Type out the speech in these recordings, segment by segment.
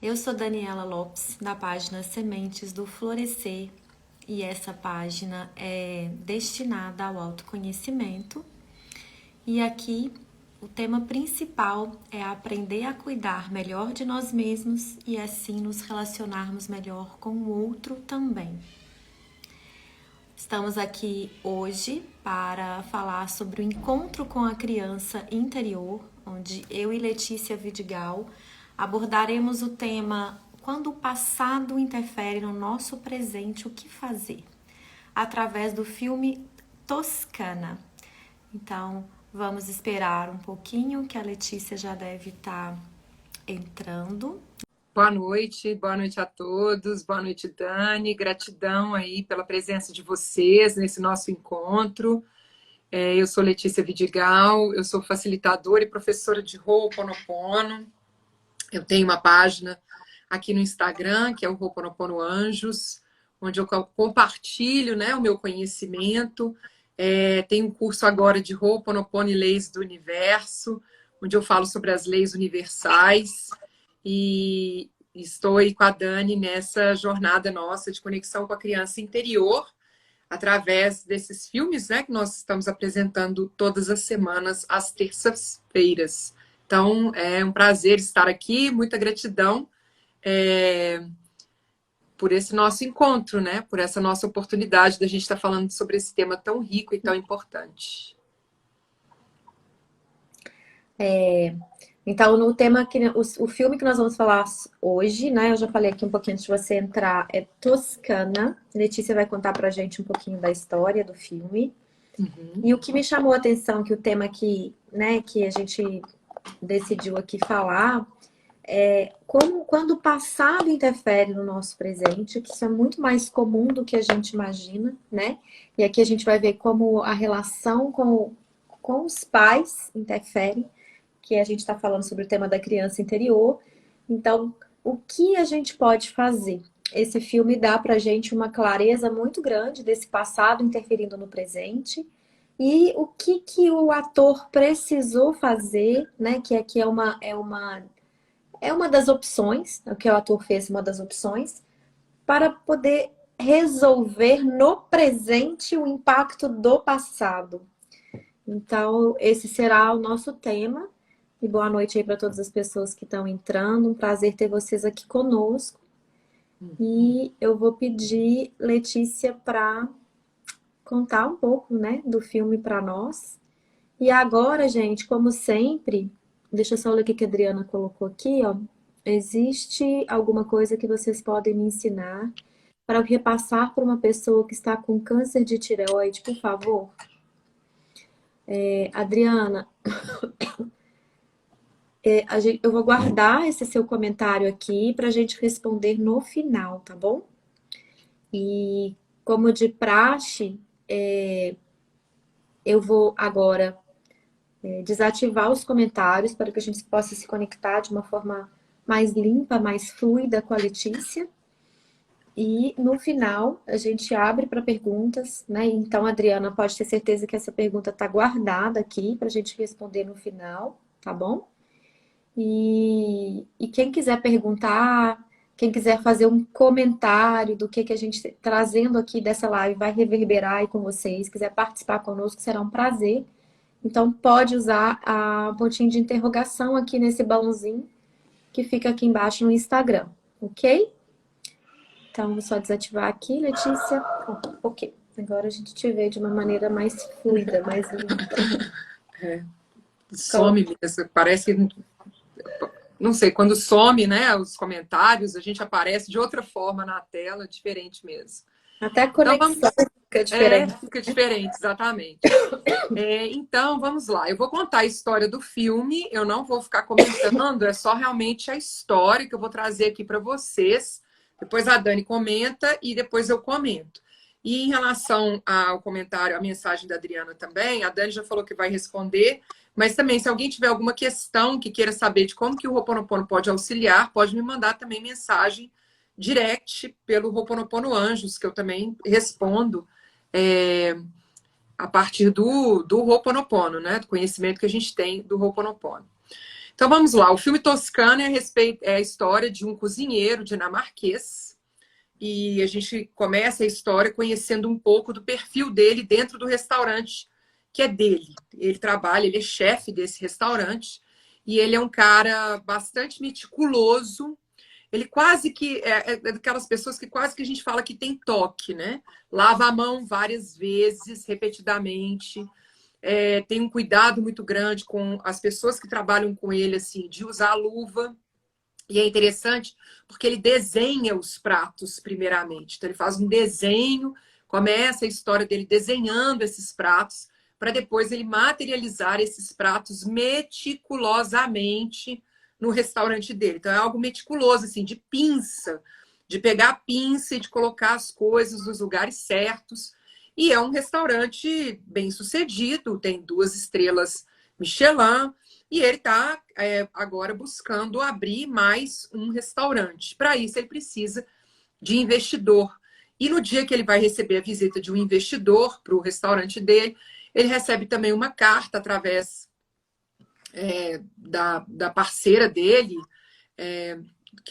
Eu sou Daniela Lopes, da página Sementes do Florescer, e essa página é destinada ao autoconhecimento. E aqui o tema principal é aprender a cuidar melhor de nós mesmos e assim nos relacionarmos melhor com o outro também. Estamos aqui hoje para falar sobre o encontro com a criança interior, onde eu e Letícia Vidigal abordaremos o tema quando o passado interfere no nosso presente, o que fazer? Através do filme Toscana. Então, vamos esperar um pouquinho que a Letícia já deve estar entrando. Boa noite a todos, boa noite, Dani, gratidão aí pela presença de vocês nesse nosso encontro. Eu sou Letícia Vidigal, eu sou facilitadora e professora de Ho'oponopono. Eu tenho uma página aqui no Instagram, que é o Ho'oponopono Anjos, onde eu compartilho, né, o meu conhecimento. Tenho um curso agora de Ho'oponopono e Leis do Universo, onde eu falo sobre as leis universais. E estou aí com a Dani nessa jornada nossa de conexão com a criança interior, através desses filmes, né, que nós estamos apresentando todas as semanas, às terças-feiras. Então, é um prazer estar aqui, muita gratidão por esse nosso encontro, né, por essa nossa oportunidade da gente estar falando sobre esse tema tão rico e tão importante. Então, no tema que o filme que nós vamos falar hoje, né? Eu já falei aqui um pouquinho antes de você entrar, é Toscana. Letícia vai contar pra gente um pouquinho da história do filme. E o que me chamou a atenção, que o tema que, né, que a gente decidiu aqui falar, é como quando o passado interfere no nosso presente, que isso é muito mais comum do que a gente imagina, né? E aqui a gente vai ver como a relação com os pais interfere, que a gente está falando sobre o tema da criança interior. Então, o que a gente pode fazer? Esse filme dá para a gente uma clareza muito grande desse passado interferindo no presente e o que o ator precisou fazer, né? Que aqui é uma das opções, o que o ator fez, uma das opções, para poder resolver no presente o impacto do passado. Então, esse será o nosso tema. E boa noite aí para todas as pessoas que estão entrando. Um prazer ter vocês aqui conosco. E eu vou pedir Letícia para contar um pouco, né, do filme para nós. E agora, gente, como sempre, deixa eu só ler o que a Adriana colocou aqui, ó. Existe alguma coisa que vocês podem me ensinar para eu repassar para uma pessoa que está com câncer de tireoide, por favor? Adriana, eu vou guardar esse seu comentário aqui para a gente responder no final, tá bom? E como de praxe, eu vou agora desativar os comentários para que a gente possa se conectar de uma forma mais limpa, mais fluida com a Letícia. E no final a gente abre para perguntas, né? Então, Adriana, pode ter certeza que essa pergunta está guardada aqui para a gente responder no final, tá bom? E quem quiser perguntar, quem quiser fazer um comentário do que a gente trazendo aqui dessa live vai reverberar aí com vocês, quiser participar conosco, será um prazer. Então, pode usar a pontinha de interrogação aqui nesse balãozinho que fica aqui embaixo no Instagram, ok? Então, vou só desativar aqui, Letícia. Ok. Agora a gente te vê de uma maneira mais fluida, mais limpa. Some mesmo, parece que... Não sei, quando some, né, os comentários, a gente aparece de outra forma na tela, diferente mesmo. Até a conexão fica diferente. Fica diferente, exatamente. Então, vamos lá. Eu vou contar a história do filme, eu não vou ficar comentando, é só realmente a história que eu vou trazer aqui para vocês. Depois a Dani comenta e depois eu comento. E em relação ao comentário, a mensagem da Adriana também, a Dani já falou que vai responder, mas também, se alguém tiver alguma questão que queira saber de como que o Ho'oponopono pode auxiliar, pode me mandar também mensagem direct pelo Ho'oponopono Anjos, que eu também respondo a partir do Ho'oponopono, né? Do conhecimento que a gente tem do Ho'oponopono. Então vamos lá, o filme Toscana é a história de um cozinheiro dinamarquês e a gente começa a história conhecendo um pouco do perfil dele dentro do restaurante que é dele. Ele trabalha, ele é chefe desse restaurante e ele é um cara bastante meticuloso. Ele quase que é daquelas pessoas que quase que a gente fala que tem toque, né? Lava a mão várias vezes, repetidamente. Tem um cuidado muito grande com as pessoas que trabalham com ele, assim, de usar a luva. E é interessante porque ele desenha os pratos primeiramente. Então ele faz um desenho, começa a história dele desenhando esses pratos, para depois ele materializar esses pratos meticulosamente no restaurante dele. Então é algo meticuloso, assim, de pinça, de pegar a pinça e de colocar as coisas nos lugares certos. E é um restaurante bem sucedido, tem 2 estrelas Michelin, e ele está agora buscando abrir mais um restaurante. Para isso, ele precisa de investidor. E no dia que ele vai receber a visita de um investidor para o restaurante dele, ele recebe também uma carta através da parceira dele,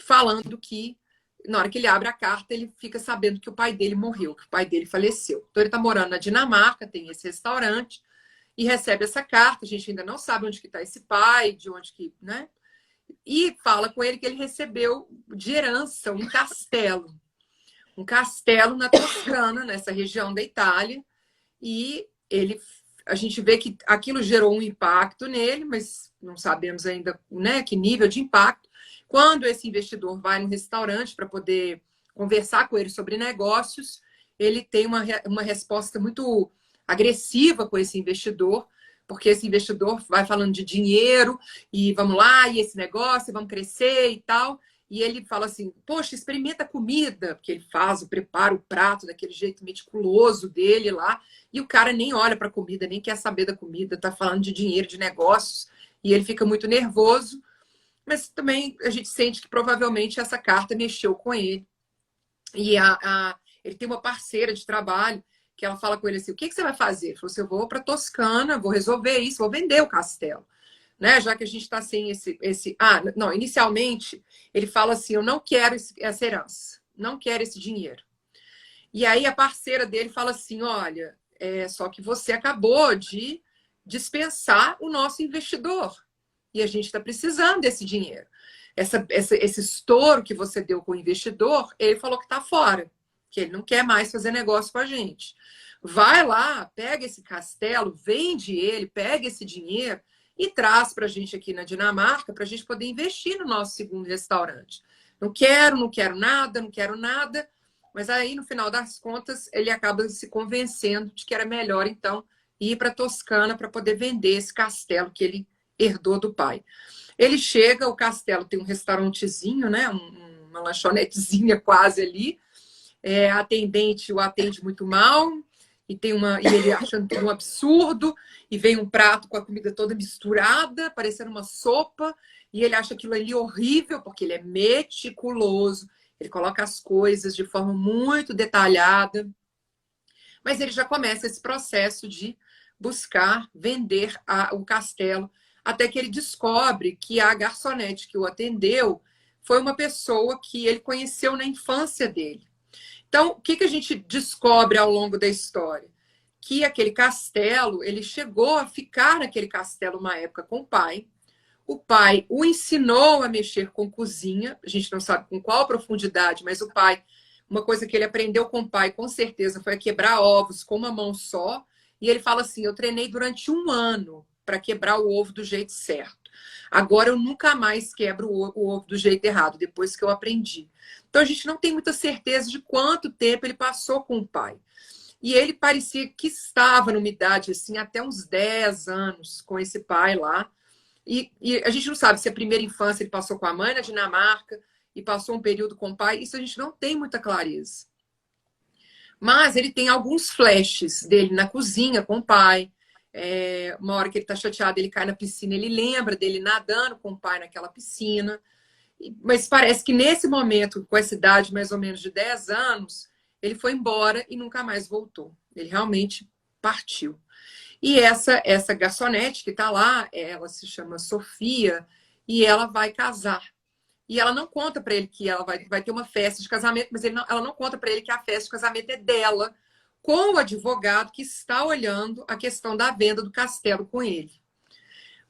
falando que na hora que ele abre a carta, ele fica sabendo que o pai dele morreu, que o pai dele faleceu. Então ele está morando na Dinamarca, tem esse restaurante, e recebe essa carta. A gente ainda não sabe onde que está esse pai, de onde que, né? E fala com ele que ele recebeu de herança um castelo na Toscana, nessa região da Itália, e a gente vê que aquilo gerou um impacto nele, mas não sabemos ainda, né, que nível de impacto. Quando esse investidor vai no restaurante para poder conversar com ele sobre negócios, ele tem uma resposta muito agressiva com esse investidor, porque esse investidor vai falando de dinheiro e vamos lá, e esse negócio, vamos crescer e tal. E ele fala assim, poxa, experimenta a comida, porque ele prepara o prato daquele jeito meticuloso dele lá, e o cara nem olha para a comida, nem quer saber da comida, está falando de dinheiro, de negócios, e ele fica muito nervoso, mas também a gente sente que provavelmente essa carta mexeu com ele. E ele tem uma parceira de trabalho que ela fala com ele assim, o que você vai fazer? Ele falou assim, eu vou para Toscana, vou resolver isso, vou vender o castelo. Né? Já que a gente está sem não, inicialmente ele fala assim, eu não quero essa herança, não quero esse dinheiro. E aí a parceira dele fala assim, olha, só que você acabou de dispensar o nosso investidor e a gente está precisando desse dinheiro. Esse estouro que você deu com o investidor, ele falou que está fora, que ele não quer mais fazer negócio com a gente. Vai lá, pega esse castelo, vende ele, pega esse dinheiro e traz para a gente aqui na Dinamarca para a gente poder investir no nosso segundo restaurante. Não quero nada. Mas aí, no final das contas, ele acaba se convencendo de que era melhor, então, ir para Toscana para poder vender esse castelo que ele herdou do pai. Ele chega, o castelo tem um restaurantezinho, né? Uma lanchonetezinha quase ali. A atendente o atende muito mal, e ele achando tudo um absurdo, e vem um prato com a comida toda misturada, parecendo uma sopa, e ele acha aquilo ali horrível, porque ele é meticuloso, ele coloca as coisas de forma muito detalhada, mas ele já começa esse processo de buscar vender o castelo, até que ele descobre que a garçonete que o atendeu foi uma pessoa que ele conheceu na infância dele. Então, o que a gente descobre ao longo da história? Que aquele castelo, ele chegou a ficar naquele castelo uma época com o pai. O pai o ensinou a mexer com cozinha. A gente não sabe com qual profundidade, mas o pai, uma coisa que ele aprendeu com o pai, com certeza, foi a quebrar ovos com uma mão só. E ele fala assim, eu treinei durante 1 ano para quebrar o ovo do jeito certo. Agora eu nunca mais quebro o ovo do jeito errado, depois que eu aprendi. Então a gente não tem muita certeza de quanto tempo ele passou com o pai. E ele parecia que estava numa idade assim, até uns 10 anos com esse pai lá. E a gente não sabe se a primeira infância ele passou com a mãe na Dinamarca e passou um período com o pai. Isso a gente não tem muita clareza. Mas ele tem alguns flashes dele na cozinha com o pai. Uma hora que ele está chateado, ele cai na piscina, ele lembra dele nadando com o pai naquela piscina. Mas parece que nesse momento, com essa idade mais ou menos de 10 anos, ele foi embora e nunca mais voltou. Ele realmente partiu. E essa garçonete que está lá, ela se chama Sofia, e ela vai casar. E ela não conta para ele que ela vai ter uma festa de casamento, mas ela não conta para ele que a festa de casamento é dela, com o advogado que está olhando a questão da venda do castelo com ele.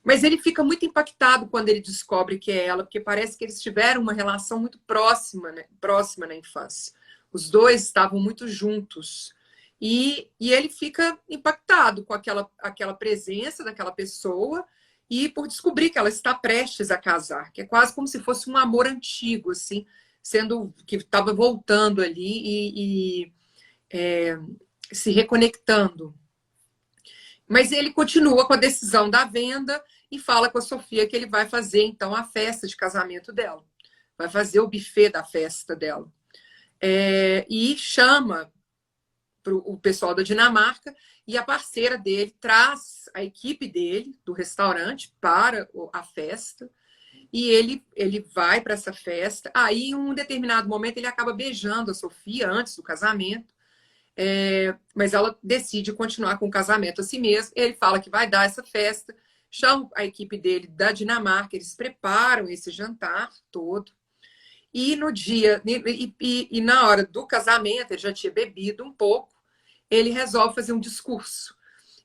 Mas ele fica muito impactado quando ele descobre que é ela, porque parece que eles tiveram uma relação muito próxima, né? Próxima na infância. Os dois estavam muito juntos. E ele fica impactado com aquela presença daquela pessoa e por descobrir que ela está prestes a casar, que é quase como se fosse um amor antigo, assim, sendo que estava voltando ali e se reconectando. Mas ele continua com a decisão da venda e fala com a Sofia que ele vai fazer, então, a festa de casamento dela. Vai fazer o buffet da festa dela. E chama o pessoal da Dinamarca e a parceira dele traz a equipe dele, do restaurante, para a festa. E ele vai para essa festa. Aí, em um determinado momento, ele acaba beijando a Sofia antes do casamento. Mas ela decide continuar com o casamento assim mesmo. Ele fala que vai dar essa festa, chama a equipe dele da Dinamarca, eles preparam esse jantar todo. E no dia, e na hora do casamento, ele já tinha bebido um pouco, ele resolve fazer um discurso.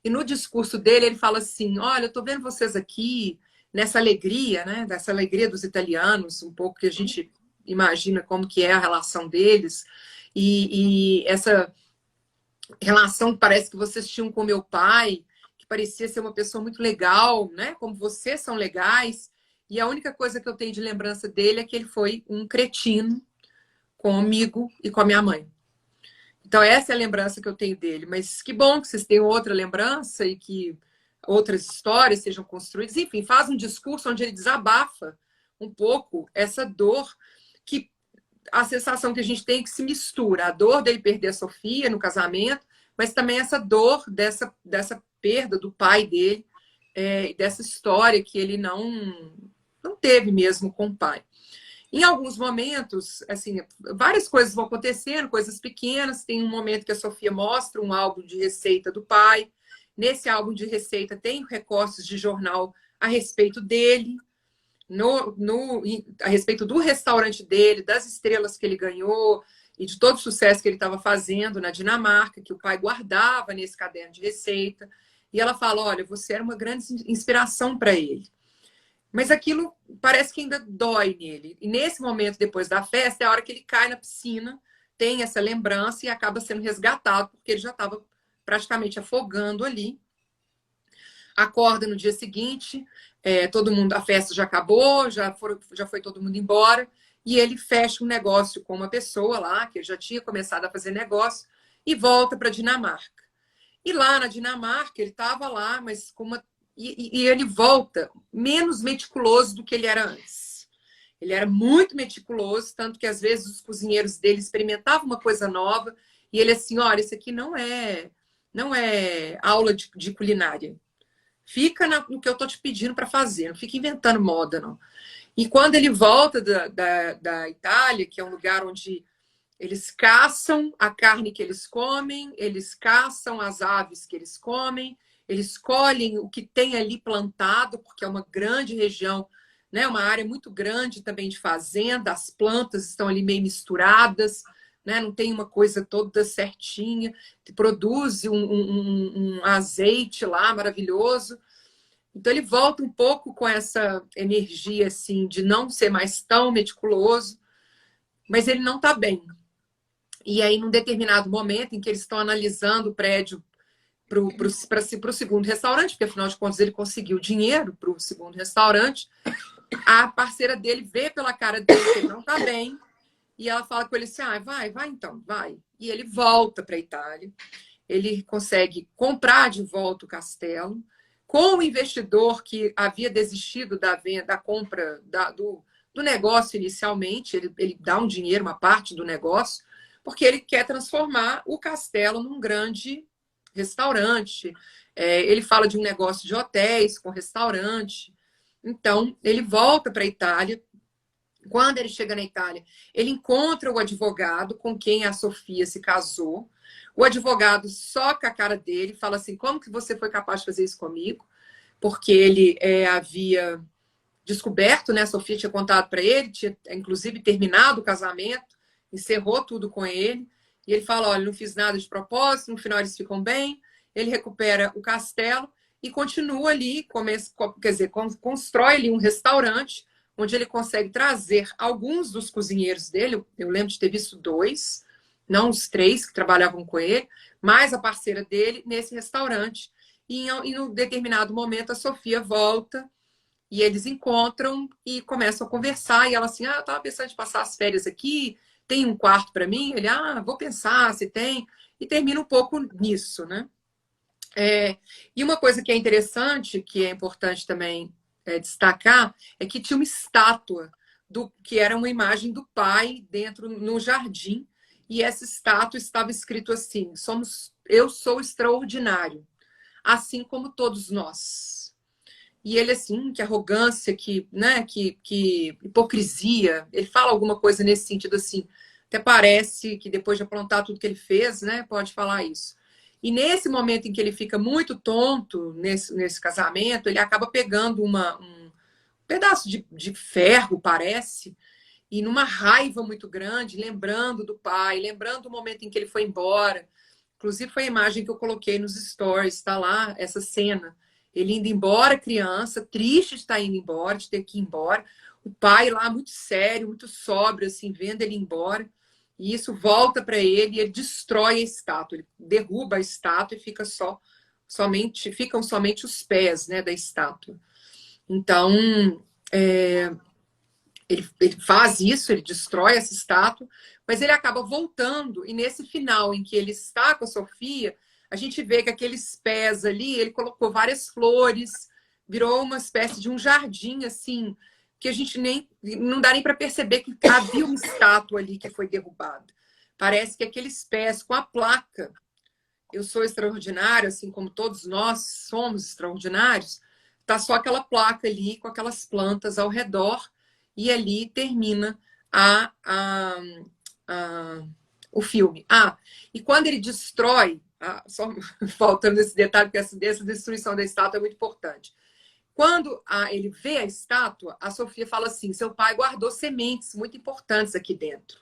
E no discurso dele, ele fala assim: olha, eu estou vendo vocês aqui nessa alegria, né? Dessa alegria dos italianos, um pouco que a gente imagina como que é a relação deles. E essa relação que parece que vocês tinham com meu pai, que parecia ser uma pessoa muito legal, né? Como vocês são legais. E a única coisa que eu tenho de lembrança dele é que ele foi um cretino comigo e com a minha mãe. Então, essa é a lembrança que eu tenho dele. Mas que bom que vocês tenham outra lembrança e que outras histórias sejam construídas. Enfim, faz um discurso onde ele desabafa um pouco essa dor, que a sensação que a gente tem é que se mistura. A dor dele perder a Sofia no casamento, mas também essa dor dessa perda do pai dele, dessa história que ele não teve mesmo com o pai. Em alguns momentos, assim, várias coisas vão acontecendo, coisas pequenas. Tem um momento que a Sofia mostra um álbum de receita do pai. Nesse álbum de receita tem recortes de jornal a respeito dele, a respeito do restaurante dele, das estrelas que ele ganhou e de todo o sucesso que ele estava fazendo na Dinamarca, que o pai guardava nesse caderno de receita. E ela fala: olha, você era uma grande inspiração para ele. Mas aquilo parece que ainda dói nele. E nesse momento, depois da festa, é a hora que ele cai na piscina, tem essa lembrança e acaba sendo resgatado, porque ele já estava praticamente afogando ali. Acorda no dia seguinte, todo mundo, a festa já acabou, já foi todo mundo embora, e ele fecha um negócio com uma pessoa lá, que ele já tinha começado a fazer negócio, e volta para a Dinamarca. E lá na Dinamarca, ele estava lá, mas com uma. E ele volta menos meticuloso do que ele era antes. Ele era muito meticuloso, tanto que às vezes os cozinheiros dele experimentavam uma coisa nova e ele assim: olha, isso aqui não é aula de culinária. Fica no que eu estou te pedindo para fazer, não fica inventando moda, não. E quando ele volta da Itália, que é um lugar onde eles caçam a carne que eles comem, eles caçam as aves que eles comem, eles colhem o que tem ali plantado, porque é uma grande região, né? Uma área muito grande também de fazenda, as plantas estão ali meio misturadas, né? Não tem uma coisa toda certinha, produz um azeite lá maravilhoso. Então ele volta um pouco com essa energia assim de não ser mais tão meticuloso, mas ele não está bem. E aí, num determinado momento em que eles estão analisando o prédio para o segundo restaurante, porque afinal de contas ele conseguiu dinheiro para o segundo restaurante, a parceira dele vê pela cara dele que ele não está bem, e ela fala com ele assim: vai então, vai. E ele volta para a Itália, ele consegue comprar de volta o castelo, com o investidor que havia desistido da venda, da compra do negócio inicialmente, ele dá um dinheiro, uma parte do negócio, porque ele quer transformar o castelo num grande restaurante. Ele fala de um negócio de hotéis com restaurante. Então, ele volta para a Itália. Quando ele chega na Itália, ele encontra o advogado com quem a Sofia se casou. O advogado soca a cara dele e fala assim: como que você foi capaz de fazer isso comigo? Porque ele havia descoberto, né? A Sofia tinha contado para ele, tinha inclusive terminado o casamento, encerrou tudo com ele. E ele fala, olha, não fiz nada de propósito, no final eles ficam bem. Ele recupera o castelo e continua ali, quer dizer, constrói ali um restaurante onde ele consegue trazer alguns dos cozinheiros dele. Eu lembro de ter visto 2, não os 3 que trabalhavam com ele, mas a parceira dele nesse restaurante. E em um determinado momento a Sofia volta e eles encontram e começam a conversar. E ela assim, eu estava pensando em passar as férias aqui, tem um quarto para mim? Ele, vou pensar se tem. E termina um pouco nisso, né? E uma coisa que é interessante, que é importante também destacar, é que tinha uma estátua que era uma imagem do pai dentro no jardim, e essa estátua estava escrito assim: eu sou extraordinário, assim como todos nós. E ele assim, que arrogância, né, que hipocrisia. Ele fala alguma coisa nesse sentido assim. Até parece que depois de aprontar tudo que ele fez, né, pode falar isso. E nesse momento em que ele fica muito tonto, nesse casamento, ele acaba pegando um pedaço de ferro, parece, e numa raiva muito grande, lembrando do pai, lembrando do momento em que ele foi embora. Inclusive foi a imagem que eu coloquei nos stories, está lá essa cena. Ele indo embora, criança, triste de estar indo embora, de ter que ir embora. O pai lá muito sério, muito sóbrio, assim, vendo ele ir embora. E isso volta para ele e ele destrói a estátua. Ele derruba a estátua e ficam somente os pés, né, da estátua. Então, ele faz isso, ele destrói essa estátua, mas ele acaba voltando. E nesse final em que ele está com a Sofia, a gente vê que aqueles pés ali, ele colocou várias flores, virou uma espécie de um jardim, assim, que a gente não dá nem para perceber que havia uma estátua ali que foi derrubada. Parece que aqueles pés com a placa, eu sou extraordinário, assim como todos nós somos extraordinários, tá só aquela placa ali com aquelas plantas ao redor, e ali termina o filme. E quando ele destrói, só faltando esse detalhe, porque essa destruição da estátua é muito importante. Quando ele vê a estátua, a Sofia fala assim: seu pai guardou sementes muito importantes aqui dentro.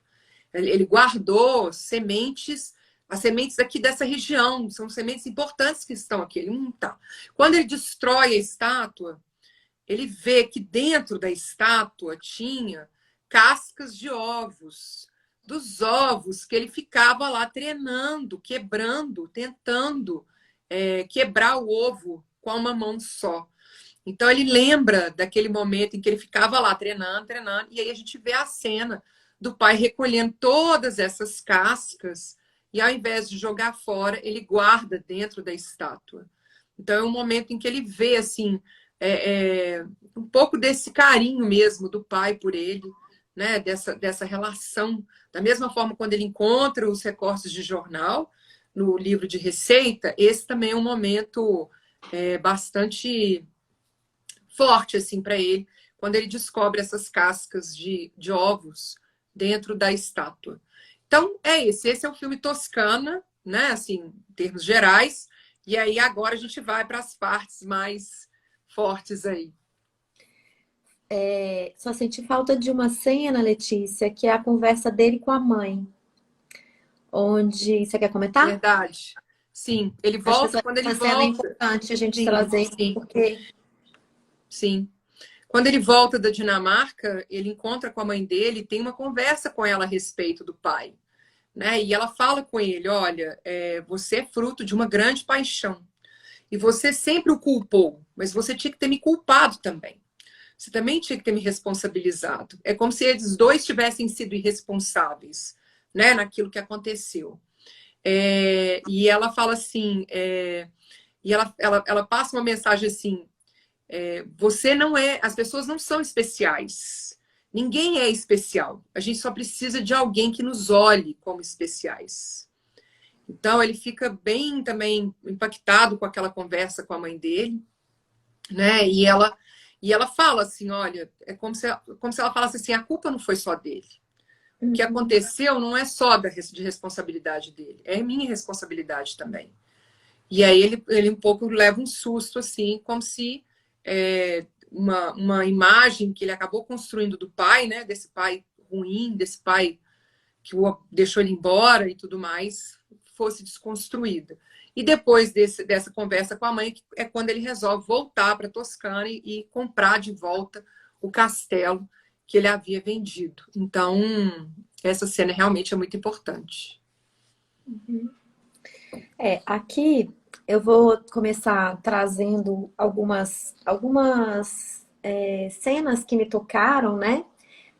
Ele guardou sementes, as sementes aqui dessa região, são sementes importantes que estão aqui. Ele tá. Quando ele destrói a estátua, ele vê que dentro da estátua tinha cascas de ovos, dos ovos que ele ficava lá treinando, quebrando, tentando quebrar o ovo com uma mão só. Então ele lembra daquele momento em que ele ficava lá treinando, e aí a gente vê a cena do pai recolhendo todas essas cascas e ao invés de jogar fora, ele guarda dentro da estátua. Então é um momento em que ele vê assim um pouco desse carinho mesmo do pai por ele, né? Dessa relação. Da mesma forma, quando ele encontra os recortes de jornal no livro de receita, esse também é um momento bastante forte assim para ele, quando ele descobre essas cascas de ovos dentro da estátua. Então, esse é o filme Toscana, né? Assim, em termos gerais. E aí agora a gente vai para as partes mais fortes aí. Só senti falta de uma cena, Letícia, que é a conversa dele com a mãe. Onde. Você quer comentar? Verdade. Sim, ele volta, quando ele essa cena é volta. importante a gente trazer, porque. Sim. Quando ele volta da Dinamarca, ele encontra com a mãe dele e tem uma conversa com ela a respeito do pai. Né? E ela fala com ele: olha, você é fruto de uma grande paixão. E você sempre o culpou, mas você tinha que ter me culpado também. Você também tinha que ter me responsabilizado. É como se eles dois tivessem sido irresponsáveis, né, naquilo que aconteceu. E ela fala assim, e ela passa uma mensagem assim: você não as pessoas não são especiais. Ninguém é especial. A gente só precisa de alguém que nos olhe como especiais. Então ele fica bem também impactado com aquela conversa com a mãe dele, né? E ela fala assim, olha, é como se ela falasse assim: a culpa não foi só dele. O que aconteceu não é só de responsabilidade dele, é minha responsabilidade também. E aí ele um pouco leva um susto, assim, como se uma imagem que ele acabou construindo do pai, né? Desse pai ruim, desse pai que o deixou ele embora e tudo mais, fosse desconstruída. E depois dessa conversa com a mãe, é quando ele resolve voltar para Toscana e comprar de volta o castelo que ele havia vendido. Então, essa cena realmente é muito importante. Aqui eu vou começar trazendo algumas cenas que me tocaram, né?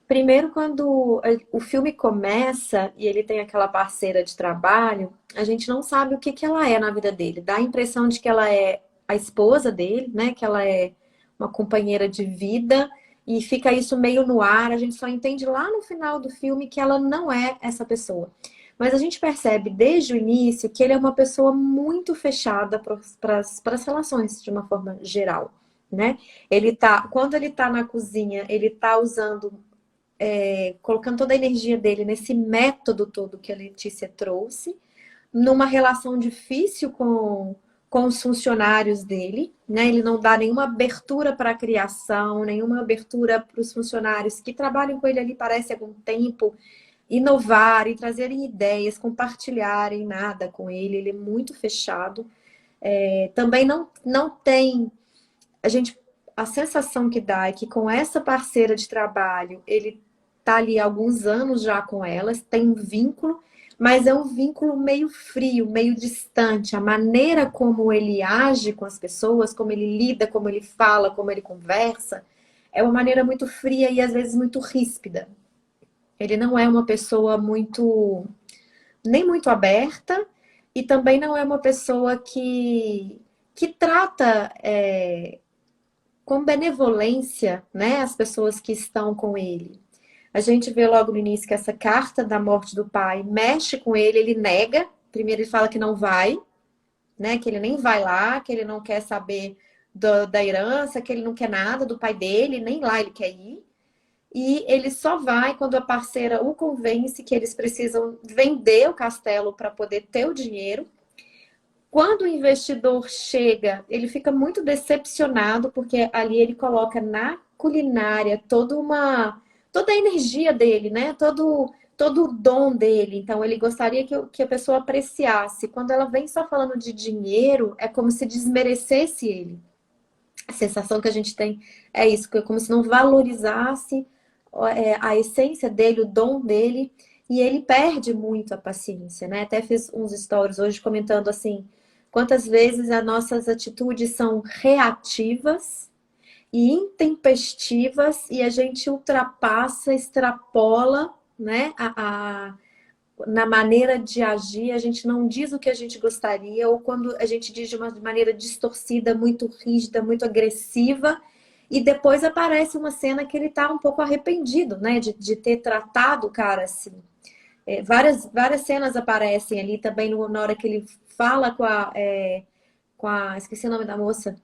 Primeiro, quando o filme começa e ele tem aquela parceira de trabalho, a gente não sabe o que que ela é na vida dele. Dá a impressão de que ela é a esposa dele, né? Que ela é uma companheira de vida e fica isso meio no ar. A gente só entende lá no final do filme que ela não é essa pessoa. Mas a gente percebe desde o início que ele é uma pessoa muito fechada para as relações, de uma forma geral, né? Quando ele tá na cozinha, ele tá usando colocando toda a energia dele nesse método todo que a Letícia trouxe, numa relação difícil com os funcionários dele, né? Ele não dá nenhuma abertura para a criação, nenhuma abertura para os funcionários que trabalham com ele ali, parece, há algum tempo, inovarem, trazerem ideias, compartilharem nada com ele. Ele é muito fechado. Também não tem... A sensação que dá é que com essa parceira de trabalho, ele tá ali há alguns anos já com elas, tem um vínculo, mas é um vínculo meio frio, meio distante. A maneira como ele age com as pessoas, como ele lida, como ele fala, como ele conversa, é uma maneira muito fria e às vezes muito ríspida. Ele não é uma pessoa nem muito aberta e também não é uma pessoa que trata com benevolência, né, as pessoas que estão com ele. A gente vê logo no início que essa carta da morte do pai mexe com ele, ele nega. Primeiro ele fala que não vai, né? Que ele nem vai lá, que ele não quer saber da herança, que ele não quer nada do pai dele, nem lá ele quer ir. E ele só vai quando a parceira o convence que eles precisam vender o castelo para poder ter o dinheiro. Quando o investidor chega, ele fica muito decepcionado, porque ali ele coloca na culinária toda a energia dele, né? Todo o dom dele. Então, ele gostaria que a pessoa apreciasse. Quando ela vem só falando de dinheiro, é como se desmerecesse ele. A sensação que a gente tem é isso, é como se não valorizasse a essência dele, o dom dele, e ele perde muito a paciência, né? Até fiz uns stories hoje comentando assim, quantas vezes as nossas atitudes são reativas e intempestivas e a gente ultrapassa, extrapola, né, na maneira de agir, a gente não diz o que a gente gostaria, ou quando a gente diz de uma maneira distorcida, muito rígida, muito agressiva, e depois aparece uma cena que ele tá um pouco arrependido, né, de ter tratado o cara assim. Várias cenas aparecem ali também na hora que ele fala esqueci o nome da moça,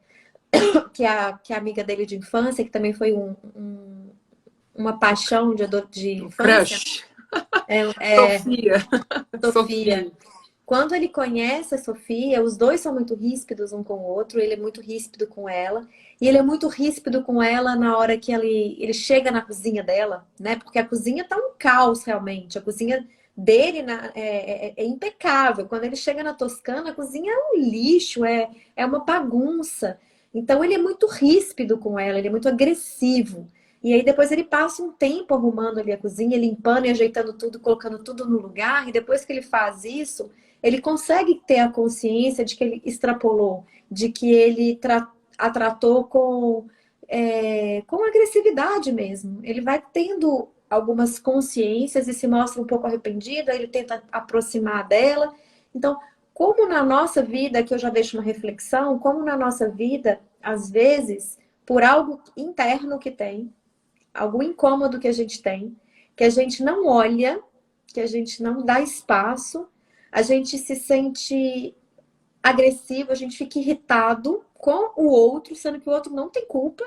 que é amiga dele de infância, que também foi uma paixão de infância. Crush. Sofia. Sofia. Quando ele conhece a Sofia, os dois são muito ríspidos um com o outro, ele é muito ríspido com ela, e ele é muito ríspido com ela na hora que ele chega na cozinha dela, né? Porque a cozinha tá um caos realmente, a cozinha dele é impecável. Quando ele chega na Toscana, a cozinha é um lixo, é uma bagunça. Então ele é muito ríspido com ela, ele é muito agressivo. E aí depois ele passa um tempo arrumando ali a cozinha, limpando e ajeitando tudo, colocando tudo no lugar. E depois que ele faz isso, ele consegue ter a consciência de que ele extrapolou, de que ele a tratou com agressividade mesmo. Ele vai tendo algumas consciências e se mostra um pouco arrependido, aí ele tenta aproximar dela. Então, como na nossa vida, que eu já deixo uma reflexão, como na nossa vida, às vezes, por algo interno que tem, algum incômodo que a gente tem, que a gente não olha, que a gente não dá espaço, a gente se sente agressivo, a gente fica irritado com o outro, sendo que o outro não tem culpa,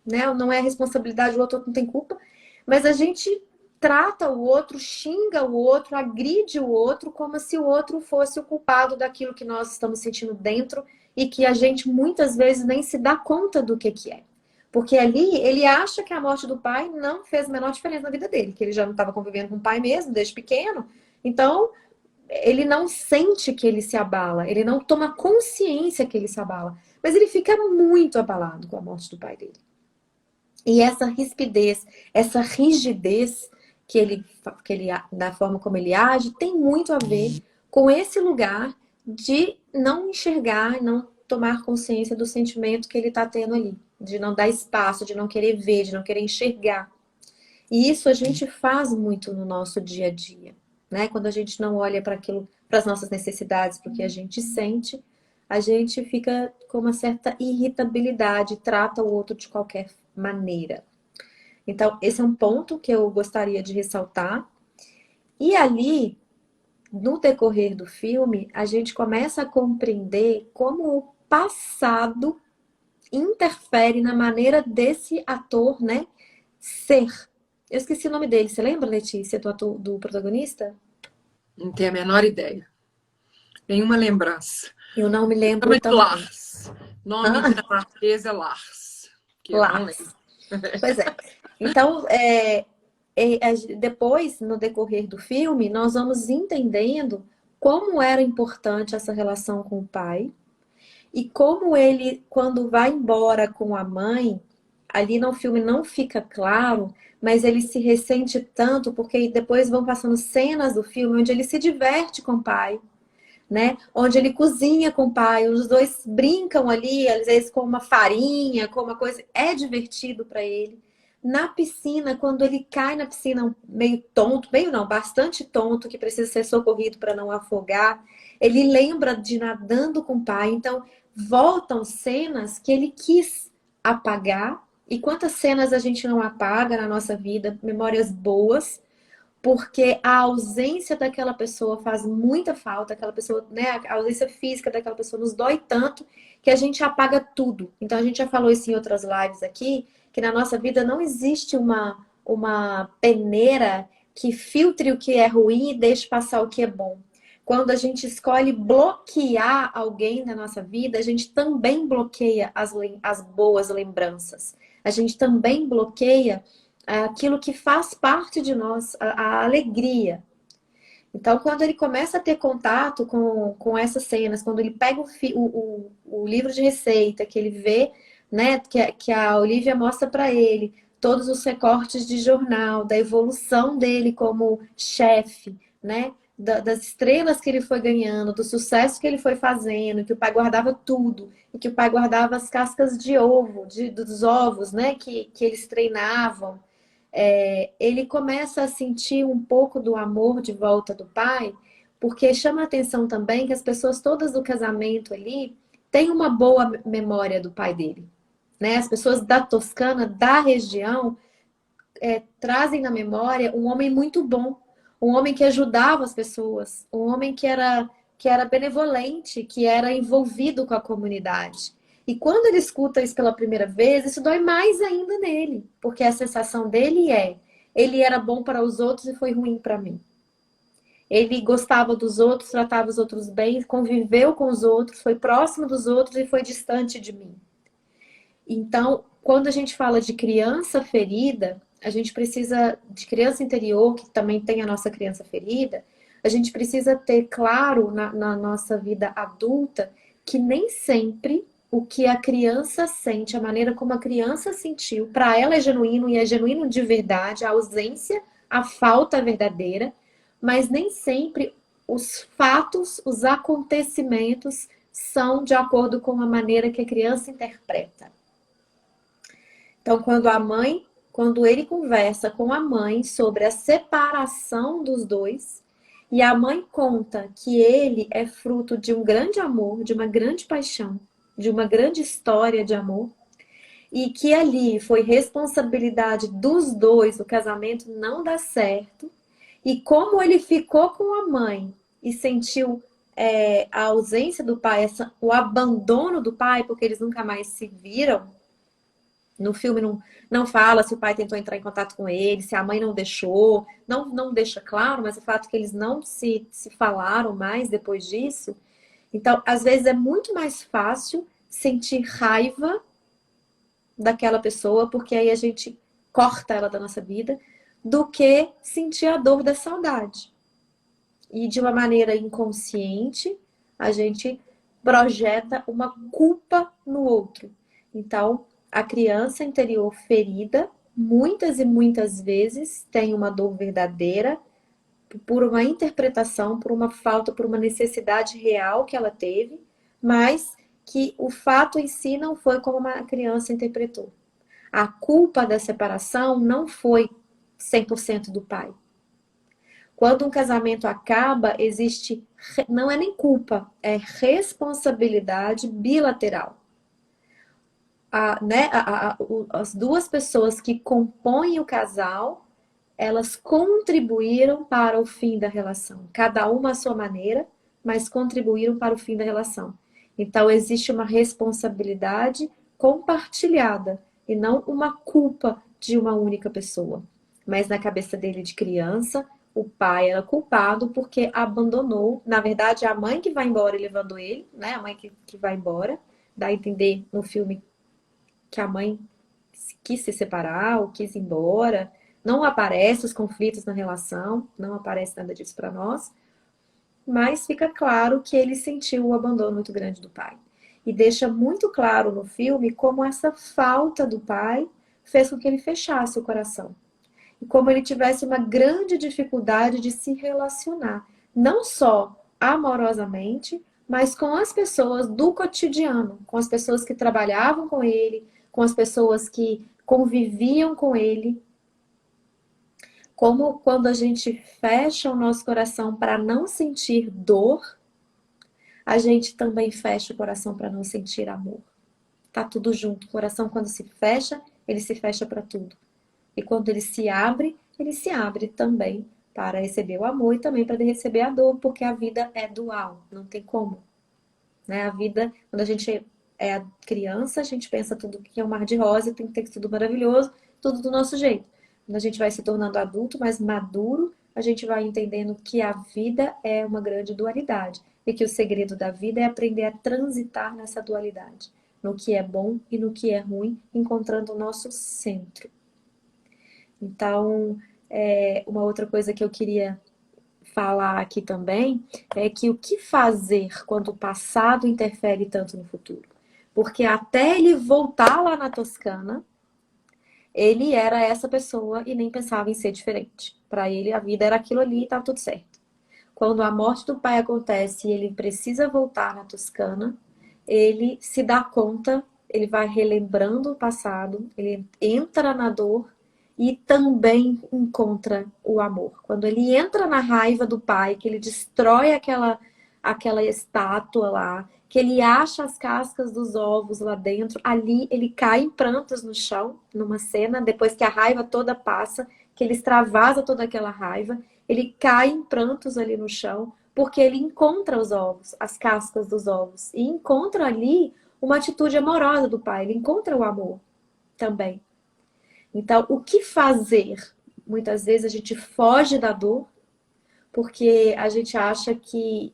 né? Não é a responsabilidade, o outro não tem culpa, mas a gente trata o outro, xinga o outro, agride o outro, como se o outro fosse o culpado daquilo que nós estamos sentindo dentro e que a gente muitas vezes nem se dá conta do que é. Porque ali ele acha que a morte do pai não fez a menor diferença na vida dele, que ele já não estava convivendo com o pai mesmo, desde pequeno. Então, ele não sente que ele se abala, ele não toma consciência que ele se abala. Mas ele fica muito abalado com a morte do pai dele. E essa rispidez, essa rigidez da forma como ele age, tem muito a ver com esse lugar de não enxergar, não tomar consciência do sentimento que ele está tendo ali, de não dar espaço, de não querer ver, de não querer enxergar. E isso a gente faz muito no nosso dia a dia, né? Quando a gente não olha para aquilo, para as nossas necessidades, para o que a gente sente, a gente fica com uma certa irritabilidade, trata o outro de qualquer maneira. Então, esse é um ponto que eu gostaria de ressaltar. E ali, no decorrer do filme, a gente começa a compreender como o passado interfere na maneira desse ator, né, ser. Eu esqueci o nome dele. Você lembra, Letícia, do protagonista? Não tenho a menor ideia. Nenhuma lembrança. Eu não me lembro Chama de também. Lars. Nome dinamarquês é Lars. Que eu não Lars. lembro. Pois é. Então, depois, no decorrer do filme, nós vamos entendendo como era importante essa relação com o pai e como ele, quando vai embora com a mãe, ali no filme não fica claro, mas ele se ressente tanto porque depois vão passando cenas do filme onde ele se diverte com o pai, né? Onde ele cozinha com o pai, os dois brincam ali, às vezes com uma farinha, com uma coisa, é divertido para ele. Na piscina, quando ele cai na piscina meio tonto, meio não, bastante tonto, que precisa ser socorrido para não afogar, ele lembra de nadando com o pai. Então, voltam cenas que ele quis apagar. E quantas cenas a gente não apaga na nossa vida, memórias boas, porque a ausência daquela pessoa faz muita falta, aquela pessoa, né, a ausência física daquela pessoa nos dói tanto que a gente apaga tudo. Então a gente já falou isso em outras lives aqui, que na nossa vida não existe uma peneira que filtre o que é ruim e deixe passar o que é bom. Quando a gente escolhe bloquear alguém na nossa vida, a gente também bloqueia as boas lembranças. A gente também bloqueia aquilo que faz parte de nós, a alegria. Então, quando ele começa a ter contato com essas cenas, quando ele pega o livro de receita, que ele vê, né, que a Olivia mostra para ele, todos os recortes de jornal, da evolução dele como chefe, né, das estrelas que ele foi ganhando, do sucesso que ele foi fazendo, que o pai guardava tudo, e que o pai guardava as cascas de ovo, dos ovos, né, que eles treinavam. Ele começa a sentir um pouco do amor de volta do pai, porque chama a atenção também que as pessoas todas do casamento ali têm uma boa memória do pai dele, né? As pessoas da Toscana, da região, trazem na memória um homem muito bom, um homem que ajudava as pessoas, um homem que era benevolente, que era envolvido com a comunidade. E quando ele escuta isso pela primeira vez, isso dói mais ainda nele, porque a sensação dele ele era bom para os outros e foi ruim para mim. Ele gostava dos outros, tratava os outros bem, conviveu com os outros, foi próximo dos outros e foi distante de mim. Então, quando a gente fala de criança ferida, a gente precisa de criança interior, que também tem a nossa criança ferida, a gente precisa ter claro na nossa vida adulta que nem sempre o que a criança sente, a maneira como a criança sentiu, para ela é genuíno e é genuíno de verdade, a ausência, a falta verdadeira, mas nem sempre os fatos, os acontecimentos são de acordo com a maneira que a criança interpreta. Então, quando ele conversa com a mãe sobre a separação dos dois, e a mãe conta que ele é fruto de um grande amor, de uma grande paixão, de uma grande história de amor, e que ali foi responsabilidade dos dois o casamento não dar certo, e como ele ficou com a mãe e sentiu a ausência do pai, o abandono do pai, porque eles nunca mais se viram. No filme não fala se o pai tentou entrar em contato com ele, se a mãe não deixou, não deixa claro, mas o fato é que eles não se falaram mais depois disso. Então, às vezes é muito mais fácil sentir raiva daquela pessoa, porque aí a gente corta ela da nossa vida, do que sentir a dor da saudade. E de uma maneira inconsciente, a gente projeta uma culpa no outro. Então, a criança interior ferida, muitas e muitas vezes, tem uma dor verdadeira por uma interpretação, por uma falta, por uma necessidade real que ela teve, mas que o fato em si não foi como uma criança interpretou. A culpa da separação não foi 100% do pai. Quando um casamento acaba, existe, não é nem culpa, é responsabilidade bilateral. As duas pessoas que compõem o casal, elas contribuíram para o fim da relação. Cada uma à sua maneira, mas contribuíram para o fim da relação. Então, existe uma responsabilidade compartilhada e não uma culpa de uma única pessoa. Mas na cabeça dele de criança, o pai era culpado porque abandonou. Na verdade, é a mãe que vai embora levando ele, né? A mãe que vai embora. Dá a entender no filme que a mãe quis se separar ou quis ir embora. Não aparece os conflitos na relação, não aparece nada disso para nós. Mas fica claro que ele sentiu o abandono muito grande do pai. E deixa muito claro no filme como essa falta do pai fez com que ele fechasse o coração. E como ele tivesse uma grande dificuldade de se relacionar, não só amorosamente, mas com as pessoas do cotidiano, com as pessoas que trabalhavam com ele, com as pessoas que conviviam com ele. Como quando a gente fecha o nosso coração para não sentir dor, a gente também fecha o coração para não sentir amor. Tá tudo junto. O coração, quando se fecha, ele se fecha para tudo. E quando ele se abre também para receber o amor e também para receber a dor, porque a vida é dual, não tem como. Né? A vida, quando a gente é criança, a gente pensa tudo que é um mar de rosa, tem que ter tudo maravilhoso, tudo do nosso jeito. Quando a gente vai se tornando adulto, mais maduro, a gente vai entendendo que a vida é uma grande dualidade e que o segredo da vida é aprender a transitar nessa dualidade, no que é bom e no que é ruim, encontrando o nosso centro. Então, uma outra coisa que eu queria falar aqui também é que o que fazer quando o passado interfere tanto no futuro? Porque até ele voltar lá na Toscana, ele era essa pessoa e nem pensava em ser diferente. Para ele, a vida era aquilo ali e estava tudo certo. Quando a morte do pai acontece e ele precisa voltar na Toscana, ele se dá conta, ele vai relembrando o passado, ele entra na dor e também encontra o amor. Quando ele entra na raiva do pai, que ele destrói aquela estátua lá, que ele acha as cascas dos ovos lá dentro, ali ele cai em prantos no chão, numa cena, depois que a raiva toda passa, que ele extravasa toda aquela raiva, ele cai em prantos ali no chão, porque ele encontra os ovos, as cascas dos ovos, e encontra ali uma atitude amorosa do pai, ele encontra o amor também. Então, o que fazer? Muitas vezes a gente foge da dor, porque a gente acha que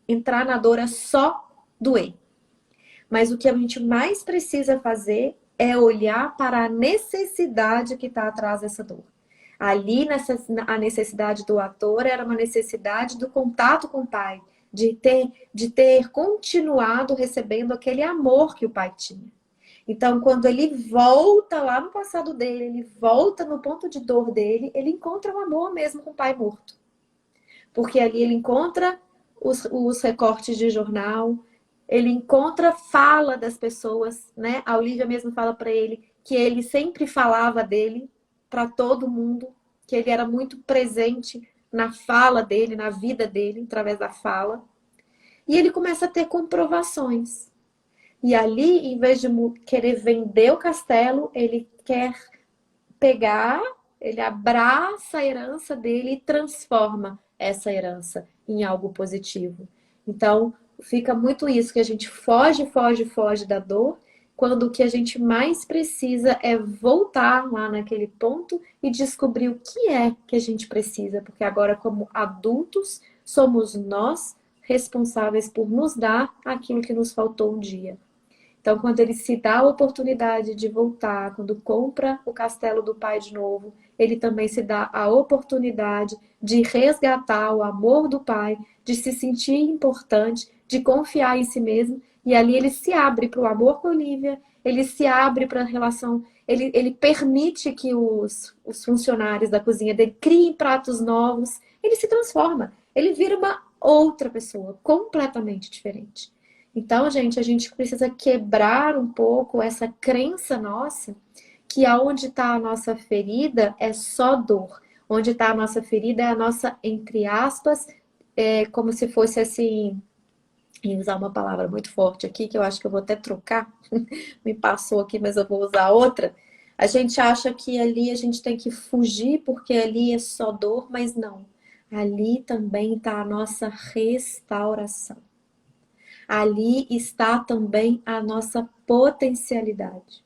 entrar na dor é só doer. Mas o que a gente mais precisa fazer é olhar para a necessidade que está atrás dessa dor. Ali, a necessidade do ator era uma necessidade do contato com o pai, de ter continuado recebendo aquele amor que o pai tinha. Então, quando ele volta lá no passado dele, ele volta no ponto de dor dele, ele encontra um amor mesmo com o pai morto. Porque ali ele encontra os recortes de jornal, ele encontra fala das pessoas, né? A Olivia mesmo fala para ele que ele sempre falava dele para todo mundo, que ele era muito presente na fala dele, na vida dele, através da fala. E ele começa a ter comprovações. E ali, em vez de querer vender o castelo, ele quer pegar, ele abraça a herança dele e transforma essa herança em algo positivo. Então, fica muito isso, que a gente foge da dor, quando o que a gente mais precisa é voltar lá naquele ponto e descobrir o que é que a gente precisa, porque agora, como adultos, somos nós responsáveis por nos dar aquilo que nos faltou um dia. Então, quando ele se dá a oportunidade de voltar, quando compra o castelo do pai de novo, ele também se dá a oportunidade de resgatar o amor do pai, de se sentir importante, de confiar em si mesmo. E ali ele se abre para o amor com a Olivia, ele se abre para a relação, ele permite que os funcionários da cozinha dele criem pratos novos, ele se transforma, ele vira uma outra pessoa, completamente diferente. Então, gente, a gente precisa quebrar um pouco essa crença nossa que aonde está a nossa ferida é só dor. Onde está a nossa ferida é a nossa, entre aspas, como se fosse assim, e usar uma palavra muito forte aqui, que eu acho que eu vou até trocar, me passou aqui, mas eu vou usar outra. A gente acha que ali a gente tem que fugir porque ali é só dor, mas não. Ali também está a nossa restauração. Ali está também a nossa potencialidade.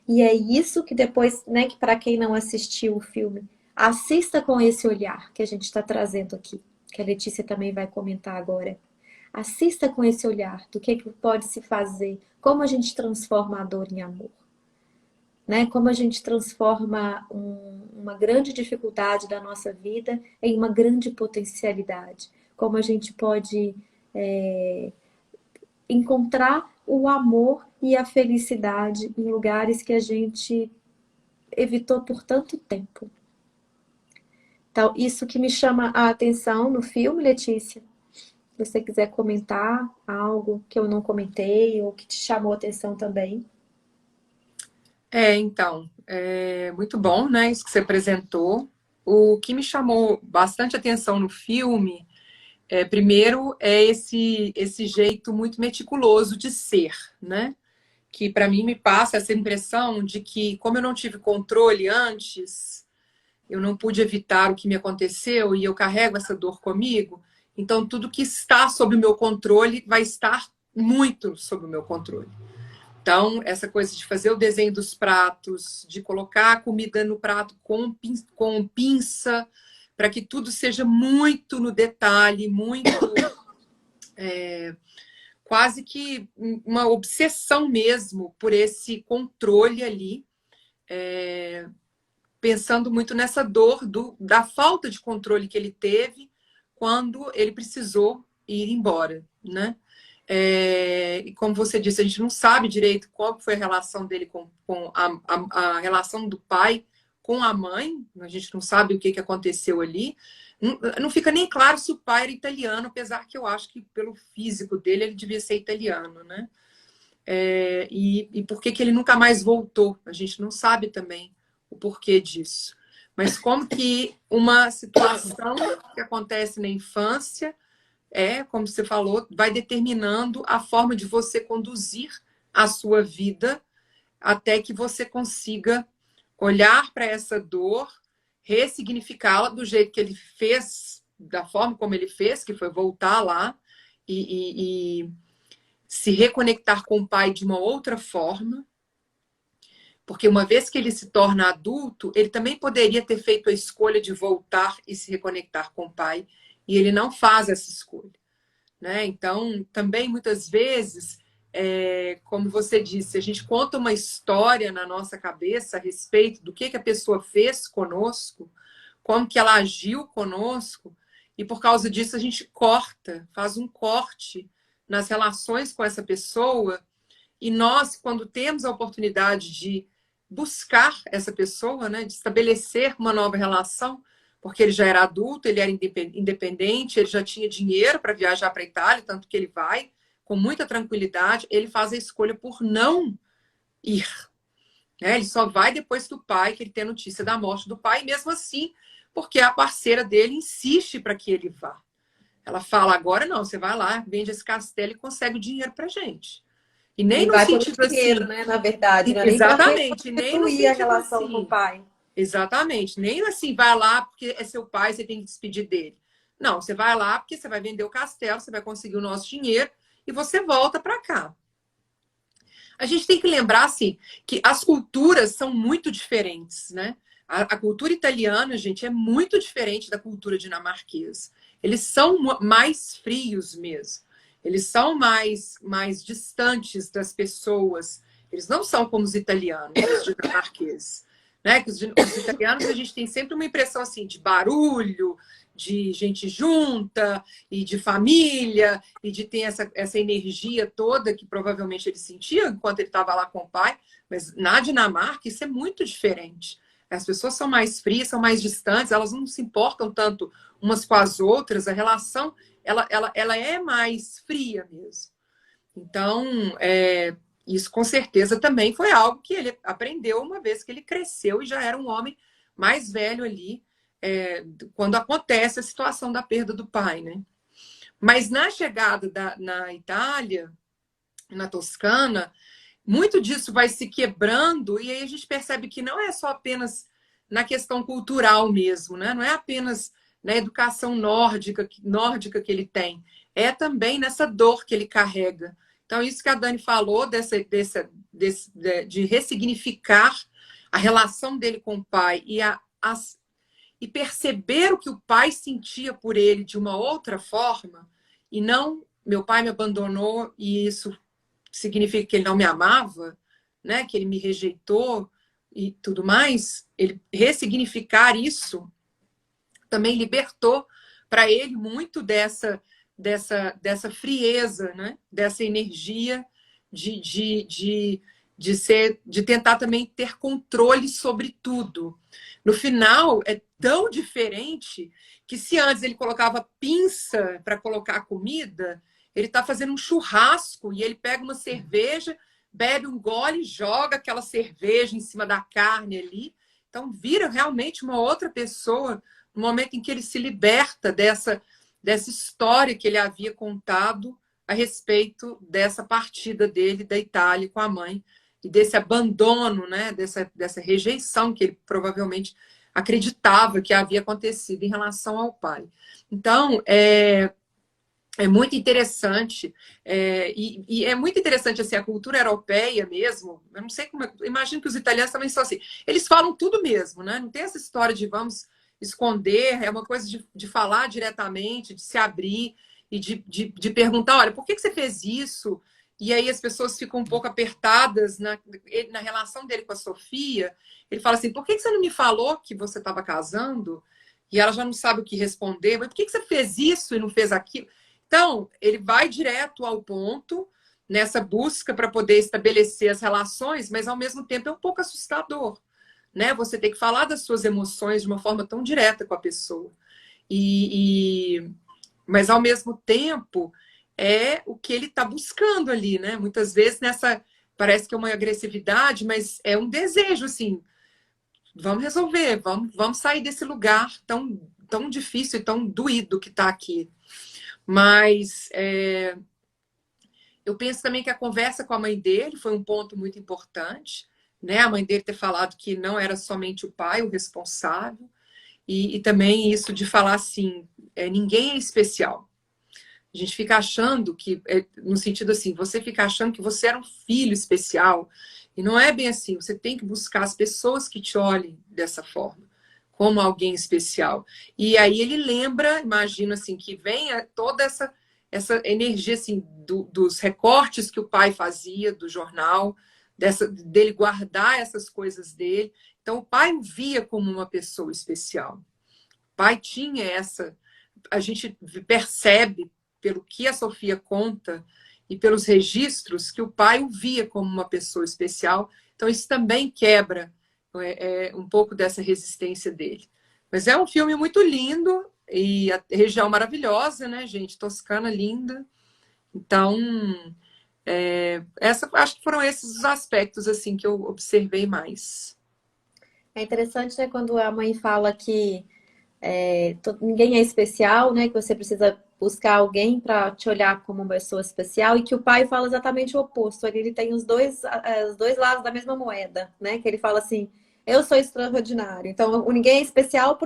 E é isso que depois, né, que para quem não assistiu o filme, assista com esse olhar que a gente está trazendo aqui, que a Letícia também vai comentar agora. Assista com esse olhar do que pode se fazer, como a gente transforma a dor em amor, né? Como a gente transforma uma grande dificuldade da nossa vida em uma grande potencialidade, como a gente pode encontrar o amor e a felicidade em lugares que a gente evitou por tanto tempo. Então, isso que me chama a atenção no filme, Letícia. Se você quiser comentar algo que eu não comentei ou que te chamou a atenção também. Então, é muito bom, né, isso que você apresentou. O que me chamou bastante atenção no filme, primeiro, é esse jeito muito meticuloso de ser, né? Que para mim me passa essa impressão de que, como eu não tive controle antes, eu não pude evitar o que me aconteceu e eu carrego essa dor comigo, então tudo que está sob o meu controle vai estar muito sob o meu controle. Então, essa coisa de fazer o desenho dos pratos, de colocar a comida no prato com pinça, para que tudo seja muito no detalhe, muito quase que uma obsessão mesmo por esse controle ali, pensando muito nessa dor da falta de controle que ele teve quando ele precisou ir embora, né? E como você disse, a gente não sabe direito qual foi a relação dele com a relação do pai com a mãe, a gente não sabe o que aconteceu ali. Não fica nem claro se o pai era italiano, apesar que eu acho que pelo físico dele ele devia ser italiano, né? E por que ele nunca mais voltou? A gente não sabe também o porquê disso. Mas como que uma situação que acontece na infância como você falou, vai determinando a forma de você conduzir a sua vida até que você consiga olhar para essa dor, ressignificá-la do jeito que ele fez, da forma como ele fez, que foi voltar lá e se reconectar com o pai de uma outra forma, porque uma vez que ele se torna adulto, ele também poderia ter feito a escolha de voltar e se reconectar com o pai, e ele não faz essa escolha. Né? Então, também muitas vezes, como você disse, a gente conta uma história na nossa cabeça a respeito do que a pessoa fez conosco, como que ela agiu conosco, e por causa disso a gente faz um corte nas relações com essa pessoa, e nós, quando temos a oportunidade de buscar essa pessoa, né, de estabelecer uma nova relação, porque ele já era adulto, ele era independente, ele já tinha dinheiro para viajar para a Itália, tanto que ele vai com muita tranquilidade, ele faz a escolha por não ir. Né? Ele só vai depois do pai, que ele tem notícia da morte do pai, e mesmo assim, porque a parceira dele insiste para que ele vá. Ela fala, agora não, você vai lá, vende esse castelo e consegue o dinheiro para gente. E nem E no vai pelo sentido dinheiro, assim. né? Na verdade, né? Nem para Exatamente, nem no reconstituir a sentido relação com o assim. pai. Exatamente, nem assim, vai lá porque é seu pai, você tem que despedir dele. Não, você vai lá porque você vai vender o castelo, você vai conseguir o nosso dinheiro e você volta para cá. A gente tem que lembrar, assim, que as culturas são muito diferentes, né? A cultura italiana, gente, é muito diferente da cultura dinamarquesa. Eles são mais frios mesmo. Eles são mais distantes das pessoas. Eles não são como os italianos, os dinamarqueses. Né? Que os italianos, a gente tem sempre uma impressão assim, de barulho, de gente junta, e de família, e de ter essa energia toda que provavelmente ele sentia enquanto ele estava lá com o pai. Mas na Dinamarca, isso é muito diferente. As pessoas são mais frias, são mais distantes, elas não se importam tanto umas com as outras, a relação ela é mais fria mesmo. Então, isso com certeza também foi algo que ele aprendeu uma vez que ele cresceu e já era um homem mais velho ali, quando acontece a situação da perda do pai, né? Mas na chegada na Itália, na Toscana, muito disso vai se quebrando e aí a gente percebe que não é só apenas na questão cultural mesmo, né? Não é apenas na educação nórdica que ele tem, é também nessa dor que ele carrega. Então, isso que a Dani falou de ressignificar a relação dele com o pai e perceber o que o pai sentia por ele de uma outra forma, e não meu pai me abandonou e isso significa que ele não me amava, né? Que ele me rejeitou e tudo mais. Ele ressignificar isso também libertou para ele muito dessa frieza, né? Dessa energia de tentar também ter controle sobre tudo. No final, é tão diferente que se antes ele colocava pinça para colocar a comida, ele está fazendo um churrasco e ele pega uma cerveja, bebe um gole, joga aquela cerveja em cima da carne ali. Então, vira realmente uma outra pessoa no momento em que ele se liberta dessa história que ele havia contado a respeito dessa partida dele da Itália com a mãe e desse abandono, né? Dessa rejeição que ele provavelmente acreditava que havia acontecido em relação ao pai. Então, é muito interessante, e é muito interessante assim, a cultura europeia mesmo. Eu não sei como, imagino que os italianos também são assim. Eles falam tudo mesmo, né? Não tem essa história de vamos esconder, é uma coisa de falar diretamente, de se abrir e de perguntar, olha, por que você fez isso? E aí as pessoas ficam um pouco apertadas na relação dele com a Sofia. Ele fala assim, por que você não me falou que você estava casando? E ela já não sabe o que responder. Mas por que você fez isso e não fez aquilo? Então, ele vai direto ao ponto nessa busca para poder estabelecer as relações, mas ao mesmo tempo é um pouco assustador, né? Você tem que falar das suas emoções de uma forma tão direta com a pessoa. Mas ao mesmo tempo é o que ele está buscando ali, né? Muitas vezes parece que é uma agressividade, mas é um desejo assim. Vamos resolver, vamos sair desse lugar tão difícil e tão doído que está aqui. Mas eu penso também que a conversa com a mãe dele foi um ponto muito importante, né? A mãe dele ter falado que não era somente o pai o responsável, e também isso de falar assim, ninguém é especial. A gente fica achando que, no sentido assim, você fica achando que você era um filho especial, e não é bem assim. Você tem que buscar as pessoas que te olhem dessa forma, como alguém especial. E aí ele lembra, imagino assim, que vem toda essa energia assim, dos recortes que o pai fazia do jornal, dele guardar essas coisas dele. Então o pai o via como uma pessoa especial. O pai tinha a gente percebe pelo que a Sofia conta e pelos registros que o pai o via como uma pessoa especial. Então isso também quebra um pouco dessa resistência dele. Mas é um filme muito lindo e a região maravilhosa, né, gente? Toscana linda. Então, acho que foram esses os aspectos assim que eu observei mais. É interessante, né, quando a mãe fala que ninguém é especial, né, que você precisa buscar alguém para te olhar como uma pessoa especial, e que o pai fala exatamente o oposto. Ele tem os dois lados da mesma moeda, né? Que ele fala assim, eu sou extraordinário. Então, o ninguém é especial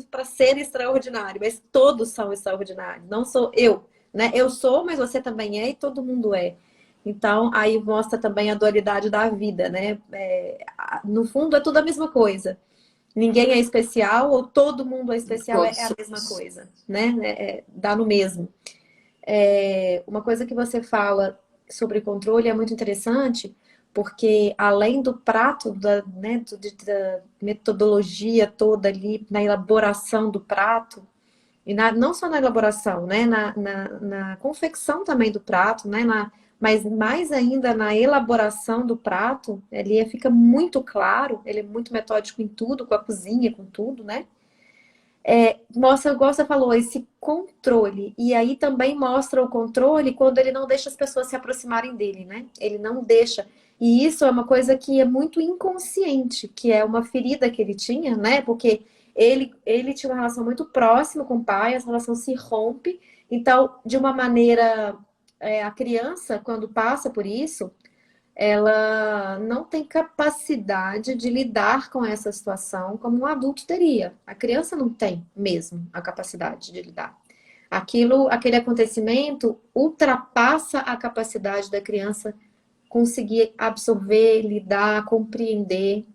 para ser extraordinário, mas todos são extraordinários. Não sou eu, né? Eu sou, mas você também é e todo mundo é. Então, aí mostra também a dualidade da vida, né? No fundo, é tudo a mesma coisa. Ninguém é especial ou todo mundo é especial, é a mesma coisa, né? Dá no mesmo. Uma coisa que você fala sobre controle é muito interessante, porque além do prato, né, da metodologia toda ali, na elaboração do prato, e não só na elaboração, né, na confecção também do prato, né, mas mais ainda na elaboração do prato, ele fica muito claro, ele é muito metódico em tudo, com a cozinha, com tudo, né? Mostra, igual você falou, esse controle. E aí também mostra o controle quando ele não deixa as pessoas se aproximarem dele, né? Ele não deixa. E isso é uma coisa que é muito inconsciente, que é uma ferida que ele tinha, né? Porque ele tinha uma relação muito próxima com o pai, essa relação se rompe. Então, de uma maneira, a criança, quando passa por isso, ela não tem capacidade de lidar com essa situação como um adulto teria. A criança não tem mesmo a capacidade de lidar. Aquele acontecimento ultrapassa a capacidade da criança conseguir absorver, lidar, compreender,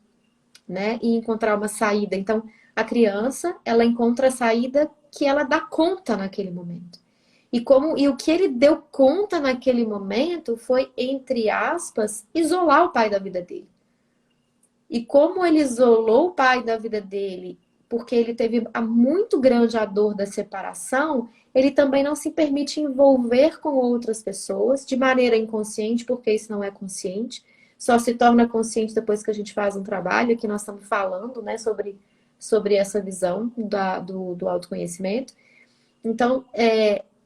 né, e encontrar uma saída. Então, a criança, ela encontra a saída que ela dá conta naquele momento. E o que ele deu conta naquele momento foi, entre aspas, isolar o pai da vida dele. E como ele isolou o pai da vida dele, porque ele teve muito grande a dor da separação, ele também não se permite envolver com outras pessoas de maneira inconsciente, porque isso não é consciente. Só se torna consciente depois que a gente faz um trabalho, que nós estamos falando, né, sobre essa visão do autoconhecimento. Então,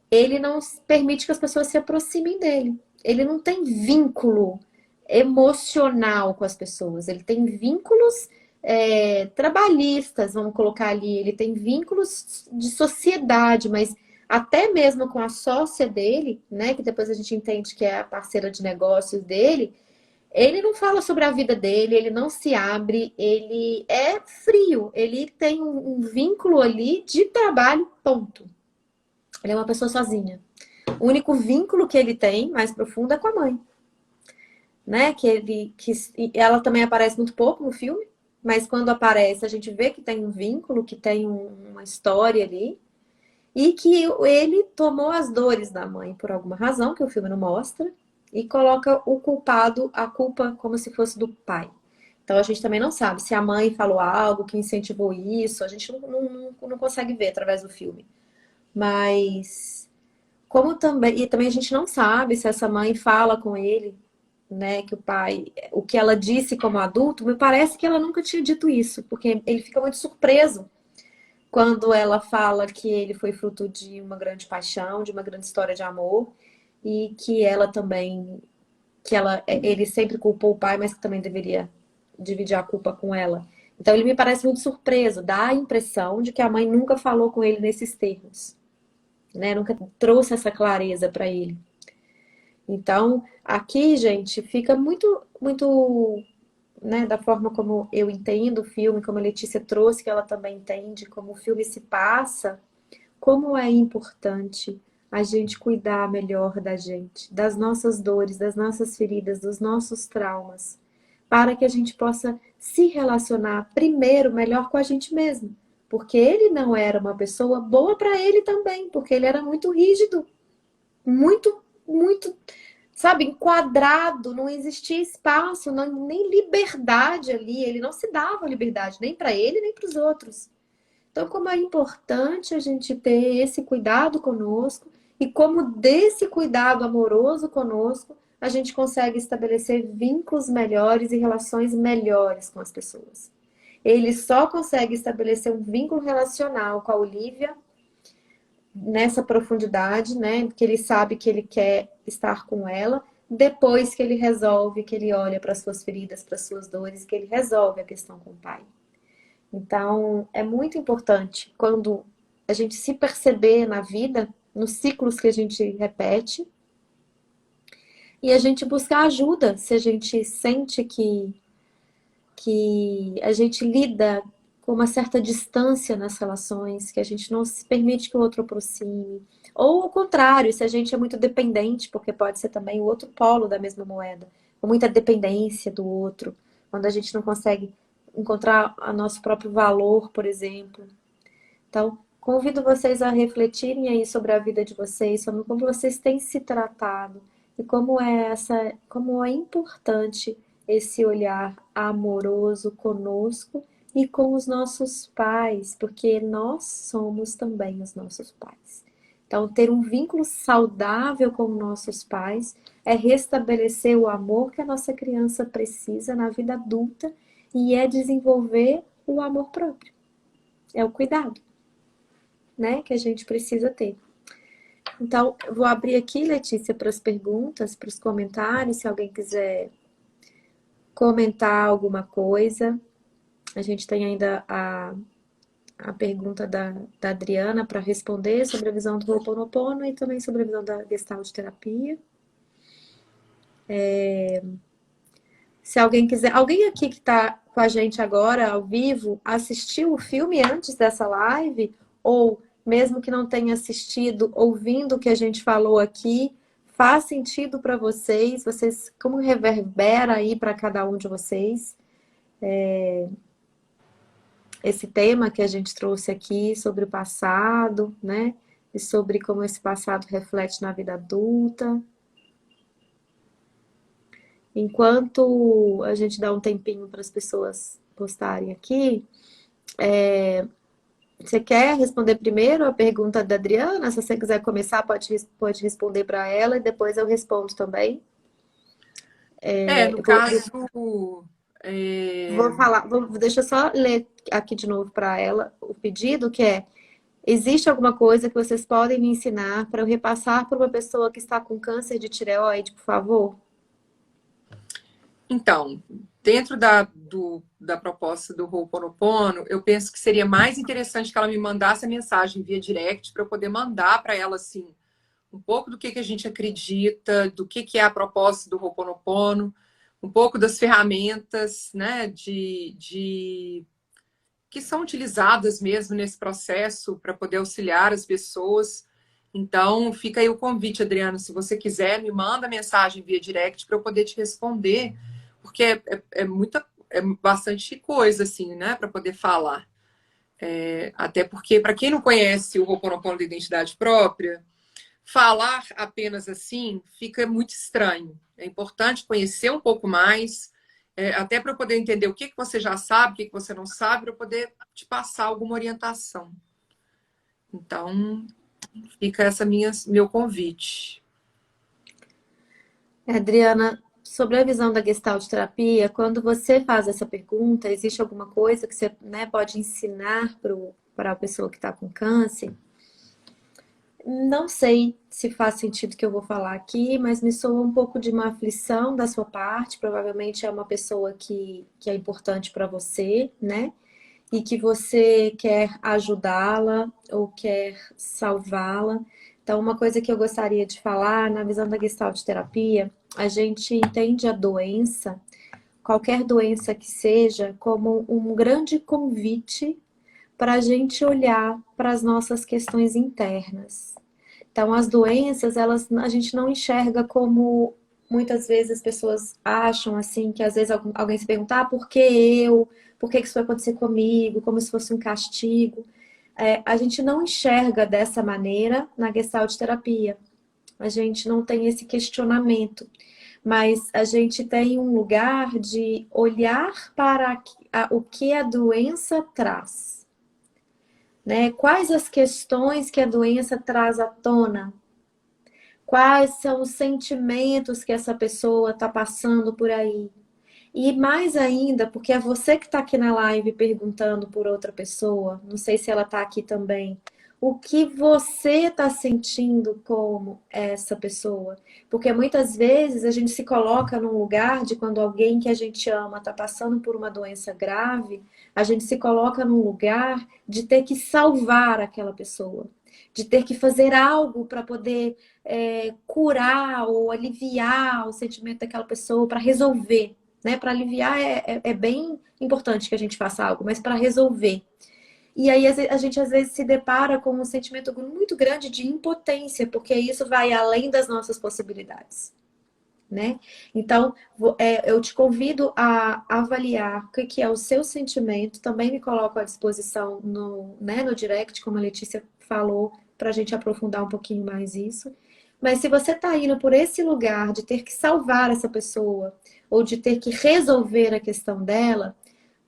ele não permite que as pessoas se aproximem dele. Ele não tem vínculo emocional com as pessoas. Ele tem vínculos trabalhistas, vamos colocar ali. Ele tem vínculos de sociedade, mas até mesmo com a sócia dele, né, que depois a gente entende que é a parceira de negócios dele, ele não fala sobre a vida dele, ele não se abre, ele é frio, ele tem um vínculo ali de trabalho, ponto. Ele é uma pessoa sozinha. O único vínculo que ele tem, mais profundo, é com a mãe. Né? Ela também aparece muito pouco no filme, mas quando aparece, a gente vê que tem um vínculo, que tem uma história ali, e que ele tomou as dores da mãe por alguma razão, que o filme não mostra, e coloca o culpado, a culpa, como se fosse do pai. Então a gente também não sabe se a mãe falou algo que incentivou isso, a gente não consegue ver através do filme. Mas também a gente não sabe se essa mãe fala com ele, né, que o que ela disse como adulto, me parece que ela nunca tinha dito isso, porque ele fica muito surpreso quando ela fala que ele foi fruto de uma grande paixão, de uma grande história de amor, e que ela também, ele sempre culpou o pai, mas que também deveria dividir a culpa com ela. Então ele me parece muito surpreso, dá a impressão de que a mãe nunca falou com ele nesses termos, né? Nunca trouxe essa clareza para ele. Então, aqui, gente, fica muito, muito, né, da forma como eu entendo o filme, como a Letícia trouxe, que ela também entende, como o filme se passa, como é importante a gente cuidar melhor da gente, das nossas dores, das nossas feridas, dos nossos traumas, para que a gente possa se relacionar primeiro melhor com a gente mesmo. Porque ele não era uma pessoa boa para ele também, porque ele era muito rígido, muito, muito, sabe, enquadrado, não existia espaço, nem liberdade ali, ele não se dava liberdade, nem para ele, nem para os outros. Então, como é importante a gente ter esse cuidado conosco e como desse cuidado amoroso conosco, a gente consegue estabelecer vínculos melhores e relações melhores com as pessoas. Ele só consegue estabelecer um vínculo relacional com a Olivia nessa profundidade, né? Que ele sabe que ele quer estar com ela, depois que ele resolve, que ele olha para as suas feridas, para as suas dores, que ele resolve a questão com o pai. Então, é muito importante quando a gente se perceber na vida, nos ciclos que a gente repete, e a gente buscar ajuda se a gente sente que a gente lida com uma certa distância nas relações, que a gente não se permite que o outro aproxime. Ou ao contrário, se a gente é muito dependente, porque pode ser também o outro polo da mesma moeda, com muita dependência do outro, quando a gente não consegue encontrar o nosso próprio valor, por exemplo. Então, Convido vocês a refletirem aí sobre a vida de vocês, sobre como vocês têm se tratado e como é importante esse olhar amoroso conosco e com os nossos pais, porque nós somos também os nossos pais. Então, ter um vínculo saudável com nossos pais é restabelecer o amor que a nossa criança precisa na vida adulta e é desenvolver o amor próprio. É o cuidado, né, que a gente precisa ter. Então, eu vou abrir aqui, Letícia, para as perguntas, para os comentários, se alguém quiser comentar alguma coisa. A gente tem ainda a pergunta da Adriana para responder sobre a visão do Ho'oponopono e também sobre a visão da Gestalt terapia. Se alguém quiser... Alguém aqui que está com a gente agora, ao vivo, assistiu o filme antes dessa live? Ou, mesmo que não tenha assistido, ouvindo o que a gente falou aqui, faz sentido para vocês? Vocês, como reverbera aí para cada um de vocês? Esse tema que a gente trouxe aqui sobre o passado, né? E sobre como esse passado reflete na vida adulta. Enquanto a gente dá um tempinho para as pessoas postarem aqui, você quer responder primeiro a pergunta da Adriana? Se você quiser começar, pode responder para ela e depois eu respondo também. No caso... Vou falar, deixa eu só ler aqui de novo para ela o pedido, que é: existe alguma coisa que vocês podem me ensinar para eu repassar para uma pessoa que está com câncer de tireoide, por favor? Então, dentro da proposta do Ho'oponopono, eu penso que seria mais interessante que ela me mandasse a mensagem via direct para eu poder mandar para ela, assim, um pouco do que a gente acredita, do que é a proposta do Ho'oponopono, um pouco das ferramentas, né, que são utilizadas mesmo nesse processo para poder auxiliar as pessoas. Então, fica aí o convite, Adriano, se você quiser, me manda mensagem via direct para eu poder te responder, porque é bastante coisa, assim, né, para poder falar. Até porque, para quem não conhece o Ho'oponopono da identidade própria, falar apenas assim fica muito estranho. É importante conhecer um pouco mais, até para eu poder entender o que você já sabe, o que você não sabe, para eu poder te passar alguma orientação. Então, fica meu convite. Adriana, sobre a visão da Gestalt terapia, quando você faz essa pergunta, existe alguma coisa que você, né, pode ensinar para a pessoa que está com câncer? Não sei se faz sentido o que eu vou falar aqui, mas me soa um pouco de uma aflição da sua parte. Provavelmente é uma pessoa que é importante para você, né? E que você quer ajudá-la ou quer salvá-la. Então, uma coisa que eu gostaria de falar, na visão da Gestalt terapia, a gente entende a doença, qualquer doença que seja, como um grande convite para a gente olhar para as nossas questões internas. Então, as doenças, a gente não enxerga como muitas vezes as pessoas acham, assim, que às vezes alguém se pergunta, por que eu? Por que isso vai acontecer comigo? Como se fosse um castigo. A gente não enxerga dessa maneira na Gestalt terapia. A gente não tem esse questionamento. Mas a gente tem um lugar de olhar para o que a doença traz. Né? Quais as questões que a doença traz à tona? Quais são os sentimentos que essa pessoa está passando por aí? E mais ainda, porque é você que está aqui na live perguntando por outra pessoa, não sei se ela está aqui também, o que você está sentindo como essa pessoa? Porque muitas vezes a gente se coloca num lugar de quando alguém que a gente ama está passando por uma doença grave, a gente se coloca num lugar de ter que salvar aquela pessoa, de ter que fazer algo para poder curar ou aliviar o sentimento daquela pessoa, para resolver. Né? Para aliviar é bem importante que a gente faça algo, mas para resolver. E aí a gente às vezes se depara com um sentimento muito grande de impotência, porque isso vai além das nossas possibilidades. né? Então, eu te convido a avaliar o que é o seu sentimento. Também me coloco à disposição né, no direct, como a Letícia falou, para a gente aprofundar um pouquinho mais isso. Mas se você está indo por esse lugar de ter que salvar essa pessoa, ou de ter que resolver a questão dela,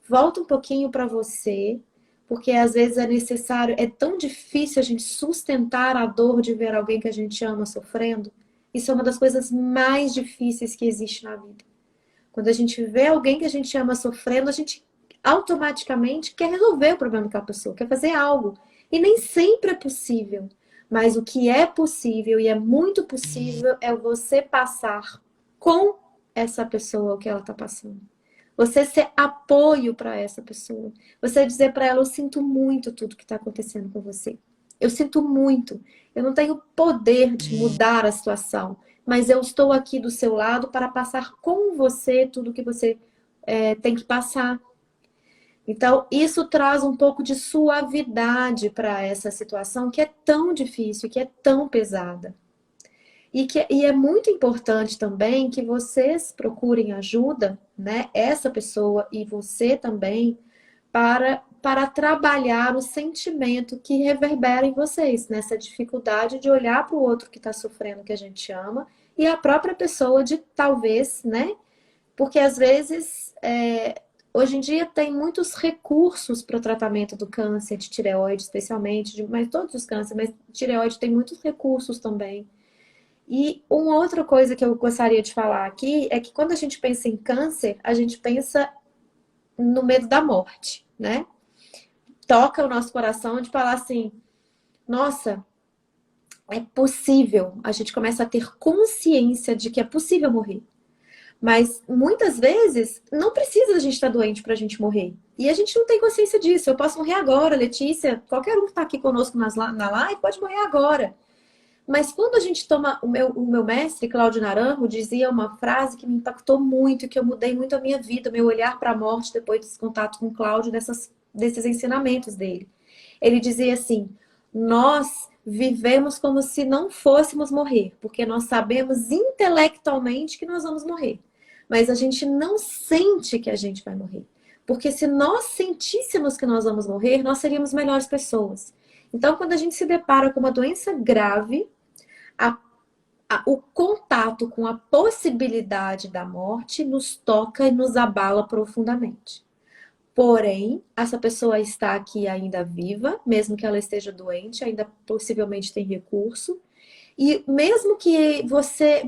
volta um pouquinho para você, porque às vezes é necessário, é tão difícil a gente sustentar a dor de ver alguém que a gente ama sofrendo. Isso é uma das coisas mais difíceis que existe na vida. Quando a gente vê alguém que a gente ama sofrendo, a gente automaticamente quer resolver o problema daquela pessoa, quer fazer algo. E nem sempre é possível. Mas o que é possível, e é muito possível, é você passar com essa pessoa o que ela está passando. Você ser apoio para essa pessoa. Você dizer para ela, eu sinto muito tudo que está acontecendo com você. Eu sinto muito. Eu não tenho poder de mudar a situação, mas eu estou aqui do seu lado para passar com você tudo que você tem que passar. Então, isso traz um pouco de suavidade para essa situação que é tão difícil, que é tão pesada. E é muito importante também que vocês procurem ajuda, né? Essa pessoa e você também, para trabalhar o sentimento que reverbera em vocês, nessa dificuldade de olhar para o outro que está sofrendo, que a gente ama, e a própria pessoa de talvez, né? Porque às vezes, hoje em dia tem muitos recursos para o tratamento do câncer de tireoide, especialmente, mas todos os cânceres, mas tireoide tem muitos recursos também. E uma outra coisa que eu gostaria de falar aqui é que quando a gente pensa em câncer, a gente pensa no medo da morte, né? Toca o nosso coração de falar assim, nossa, é possível. A gente começa a ter consciência de que é possível morrer. Mas muitas vezes não precisa a gente estar doente para a gente morrer. E a gente não tem consciência disso. Eu posso morrer agora, Letícia, qualquer um que está aqui conosco na live pode morrer agora. Mas quando a gente toma, o meu mestre, Cláudio Naranjo, dizia uma frase que me impactou muito, que eu mudei muito a minha vida, meu olhar para a morte depois desse contato com o Cláudio, desses ensinamentos dele. Ele dizia assim, nós vivemos como se não fôssemos morrer, porque nós sabemos intelectualmente que nós vamos morrer. Mas a gente não sente que a gente vai morrer. Porque se nós sentíssemos que nós vamos morrer, nós seríamos melhores pessoas. Então, quando a gente se depara com uma doença grave, o contato com a possibilidade da morte nos toca e nos abala profundamente. Porém, essa pessoa está aqui ainda viva, mesmo que ela esteja doente, ainda possivelmente tem recurso. E mesmo que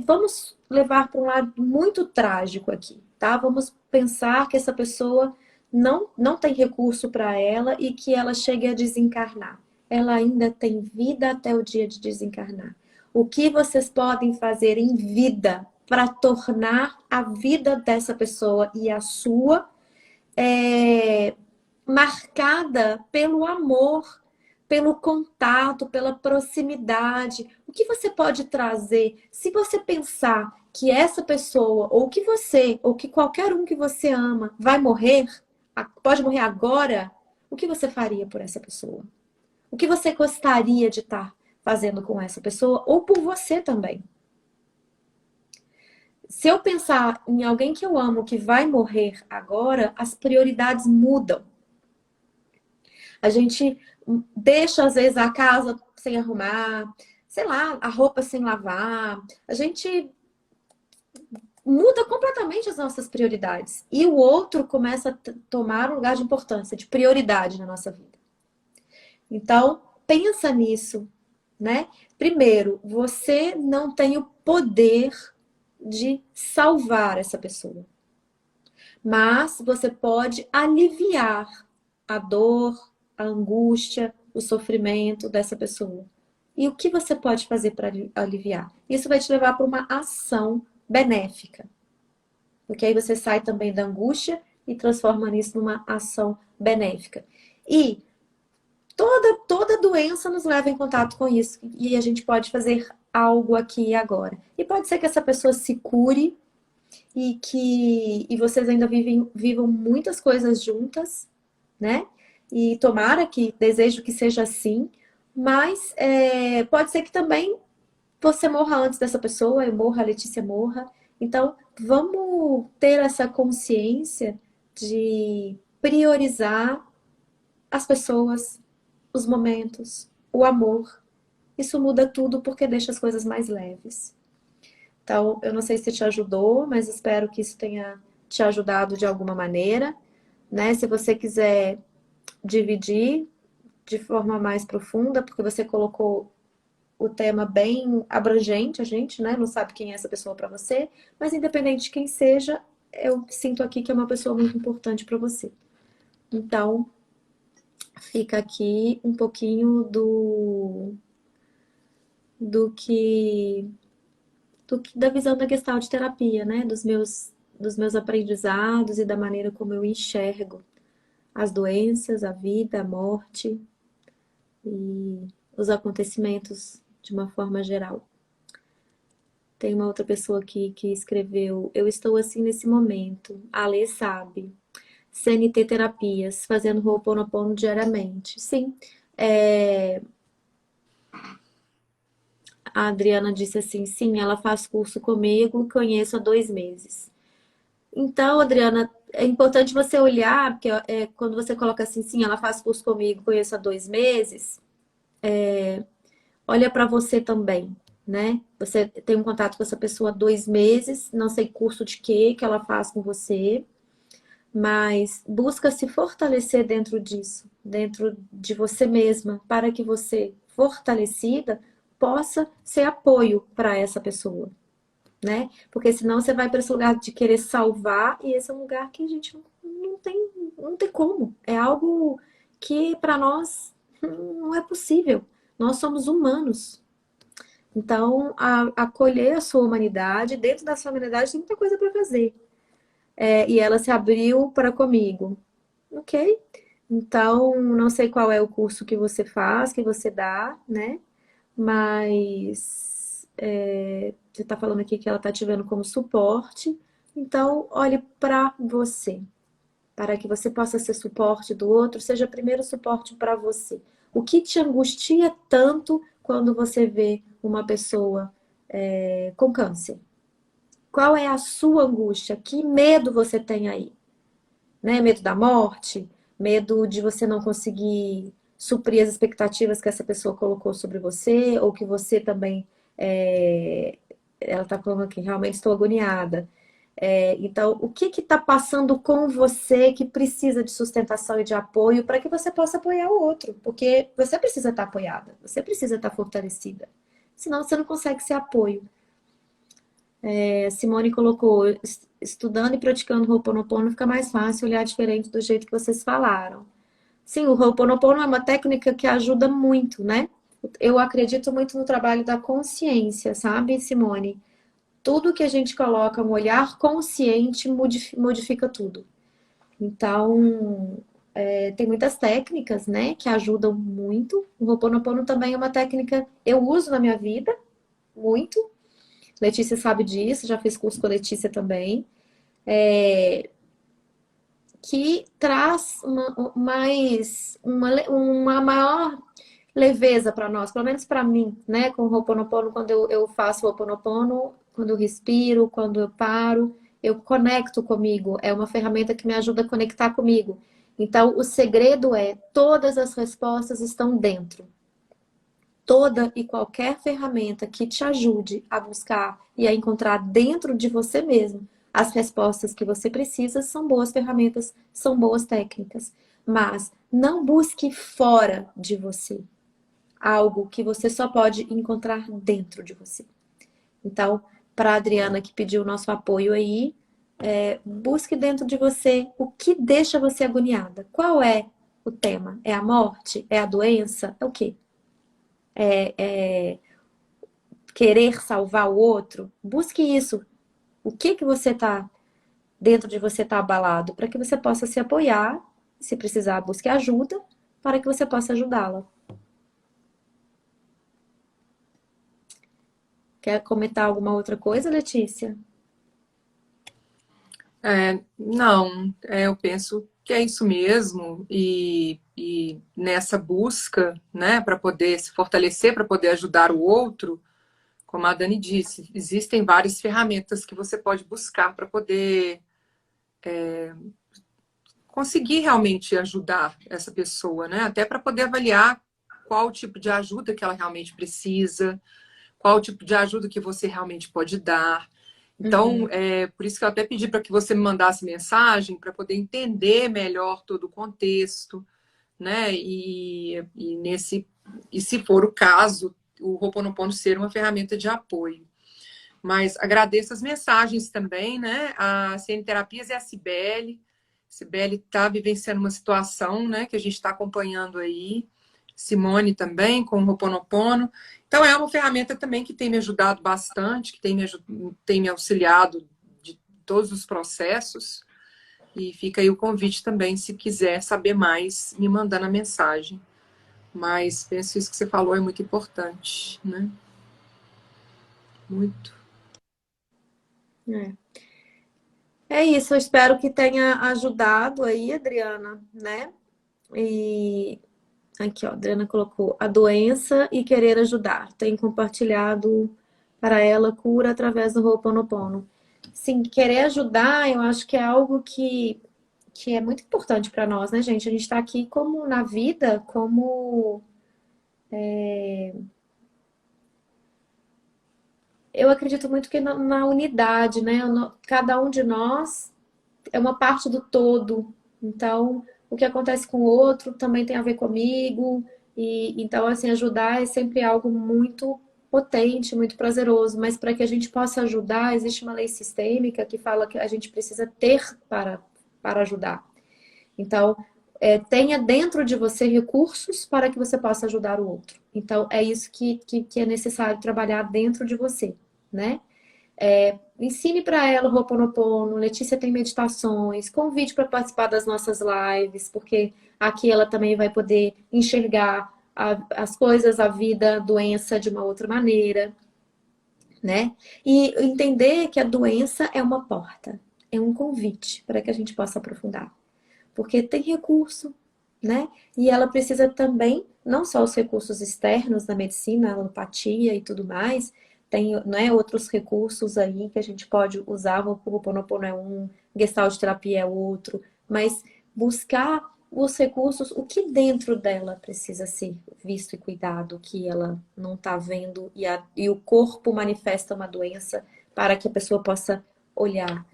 vamos levar para um lado muito trágico aqui, tá? Vamos pensar que essa pessoa não tem recurso para ela e que ela chegue a desencarnar. Ela ainda tem vida até o dia de desencarnar. O que vocês podem fazer em vida para tornar a vida dessa pessoa e a sua marcada pelo amor, pelo contato, pela proximidade. O que você pode trazer? Se você pensar que essa pessoa, ou que você, ou que qualquer um que você ama vai morrer, pode morrer agora, o que você faria por essa pessoa? O que você gostaria de estar fazendo com essa pessoa, ou por você também? Se eu pensar em alguém que eu amo que vai morrer agora, as prioridades mudam. A gente deixa, às vezes, a casa sem arrumar, sei lá, a roupa sem lavar. A gente muda completamente as nossas prioridades. E o outro começa a tomar um lugar de importância, de prioridade na nossa vida. Então, pensa nisso, né? Primeiro, você não tem o poder de salvar essa pessoa. Mas você pode aliviar a dor, a angústia, o sofrimento dessa pessoa. E o que você pode fazer para aliviar? Isso vai te levar para uma ação benéfica. Porque aí você sai também da angústia e transforma nisso numa ação benéfica. E toda doença nos leva em contato com isso. E a gente pode fazer algo aqui e agora. E pode ser que essa pessoa se cure e vocês ainda vivam muitas coisas juntas, né? E tomara que, desejo que seja assim, mas pode ser que também você morra antes dessa pessoa, eu morra, a Letícia morra, Então, vamos ter essa consciência de priorizar as pessoas, os momentos, o amor. Isso muda tudo porque deixa as coisas mais leves. Então, eu não sei se te ajudou, mas espero que isso tenha te ajudado de alguma maneira, né? Se você quiser dividir de forma mais profunda, porque você colocou o tema bem abrangente, a gente, né, não sabe quem é essa pessoa para você, mas independente de quem seja, eu sinto aqui que é uma pessoa muito importante para você. Então, fica aqui um pouquinho do que, da visão da Gestalt terapia, né, dos meus aprendizados e da maneira como eu enxergo as doenças, a vida, a morte e os acontecimentos de uma forma geral. Tem uma outra pessoa aqui que escreveu: eu estou assim nesse momento. A Alê sabe. CNT terapias, fazendo Ho'oponopono diariamente. Sim. A Adriana disse assim: sim, ela faz curso comigo, conheço há 2 meses. Então, Adriana, é importante você olhar, porque quando você coloca assim, sim, ela faz curso comigo, conheço há 2 meses, olha para você também, né? Você tem um contato com essa pessoa há 2 meses, não sei curso de quê que ela faz com você, mas busca se fortalecer dentro disso, dentro de você mesma, para que você, fortalecida, possa ser apoio para essa pessoa, né? Porque senão você vai para esse lugar de querer salvar, e esse é um lugar que a gente não tem como. É algo que para nós não é possível. Nós somos humanos. Então, acolher a sua humanidade, dentro da sua humanidade tem muita coisa para fazer. E ela se abriu para comigo. Ok? Então, não sei qual é o curso que você faz, que você dá, né? Mas você está falando aqui que ela está te vendo como suporte. Então, olhe para você, para que você possa ser suporte do outro, seja primeiro suporte para você. O que te angustia tanto quando você vê uma pessoa com câncer? Qual é a sua angústia? Que medo você tem aí? Né? Medo da morte? Medo de você não conseguir suprir as expectativas que essa pessoa colocou sobre você? Ou que você também... ela está falando aqui, realmente estou agoniada. Então, o que está passando com você que precisa de sustentação e de apoio para que você possa apoiar o outro? Porque você precisa estar apoiada, você precisa estar fortalecida. Senão você não consegue ser apoio. Simone colocou: estudando e praticando Ho'oponopono fica mais fácil olhar diferente do jeito que vocês falaram. Sim, o Ho'oponopono é uma técnica que ajuda muito, né? Eu acredito muito no trabalho da consciência, sabe, Simone? Tudo que a gente coloca um olhar consciente modifica tudo. Então, tem muitas técnicas, né, que ajudam muito. O Ho'oponopono também é uma técnica que eu uso na minha vida, muito. Letícia sabe disso, já fez curso com a Letícia também. Que traz uma maior leveza para nós, pelo menos para mim, né? Com o Ho'oponopono, quando eu faço o Ho'oponopono, quando eu respiro, quando eu paro, eu conecto comigo. É uma ferramenta que me ajuda a conectar comigo. Então, o segredo é: todas as respostas estão dentro. Toda e qualquer ferramenta que te ajude a buscar e a encontrar dentro de você mesmo as respostas que você precisa são boas ferramentas, são boas técnicas. Mas não busque fora de você algo que você só pode encontrar dentro de você. Então, para a Adriana que pediu o nosso apoio aí, busque dentro de você o que deixa você agoniada. Qual é o tema? É a morte? É a doença? É o quê? Querer salvar o outro? Busque isso. O que você tá dentro de você tá abalado, para que você possa se apoiar, se precisar, busque ajuda para que você possa ajudá-la. Quer comentar alguma outra coisa, Letícia? Não, eu penso que é isso mesmo, e nessa busca, né, para poder se fortalecer, para poder ajudar o outro, como a Dani disse, existem várias ferramentas que você pode buscar para poder conseguir realmente ajudar essa pessoa, né? Até para poder avaliar qual tipo de ajuda que ela realmente precisa, qual tipo de ajuda que você realmente pode dar. Então, por isso que eu até pedi para que você me mandasse mensagem para poder entender melhor todo o contexto, né? E se for o caso, o Ho'oponopono ser uma ferramenta de apoio. Mas agradeço as mensagens também, né? A CN Terapias e a Cibele. Cibele está vivenciando uma situação, né, que a gente está acompanhando aí. Simone também, com o Ho'oponopono. Então, é uma ferramenta também que tem me ajudado bastante, que tem me auxiliado de todos os processos. E fica aí o convite também, se quiser saber mais, me mandando a mensagem. Mas penso isso que você falou é muito importante, né? Muito. É isso, eu espero que tenha ajudado aí, Adriana, né? E aqui, ó, a Adriana colocou a doença e querer ajudar. Tem compartilhado para ela cura através do Ho'oponopono. Sim, querer ajudar, eu acho que é algo que é muito importante para nós, né, gente? A gente está aqui como na vida, como eu acredito muito que na unidade, né? Cada um de nós é uma parte do todo. Então, o que acontece com o outro também tem a ver comigo. E então, assim, ajudar é sempre algo muito potente, muito prazeroso. Mas para que a gente possa ajudar, existe uma lei sistêmica que fala que a gente precisa ter para ajudar. Então, tenha dentro de você recursos para que você possa ajudar o outro. Então, é isso que é necessário trabalhar dentro de você, né? Ensine para ela o Ho'oponopono, Letícia tem meditações, convide para participar das nossas lives, porque aqui ela também vai poder enxergar as coisas, a vida, a doença de uma outra maneira, né? E entender que a doença é uma porta, é um convite para que a gente possa aprofundar. Porque tem recurso, né? E ela precisa também, não só os recursos externos da medicina, a alopatia e tudo mais, tem, né, outros recursos aí que a gente pode usar, o Ho'oponopono é um, Gestalt terapia é outro, mas buscar os recursos, o que dentro dela precisa ser visto e cuidado, que ela não está vendo e o corpo manifesta uma doença para que a pessoa possa olhar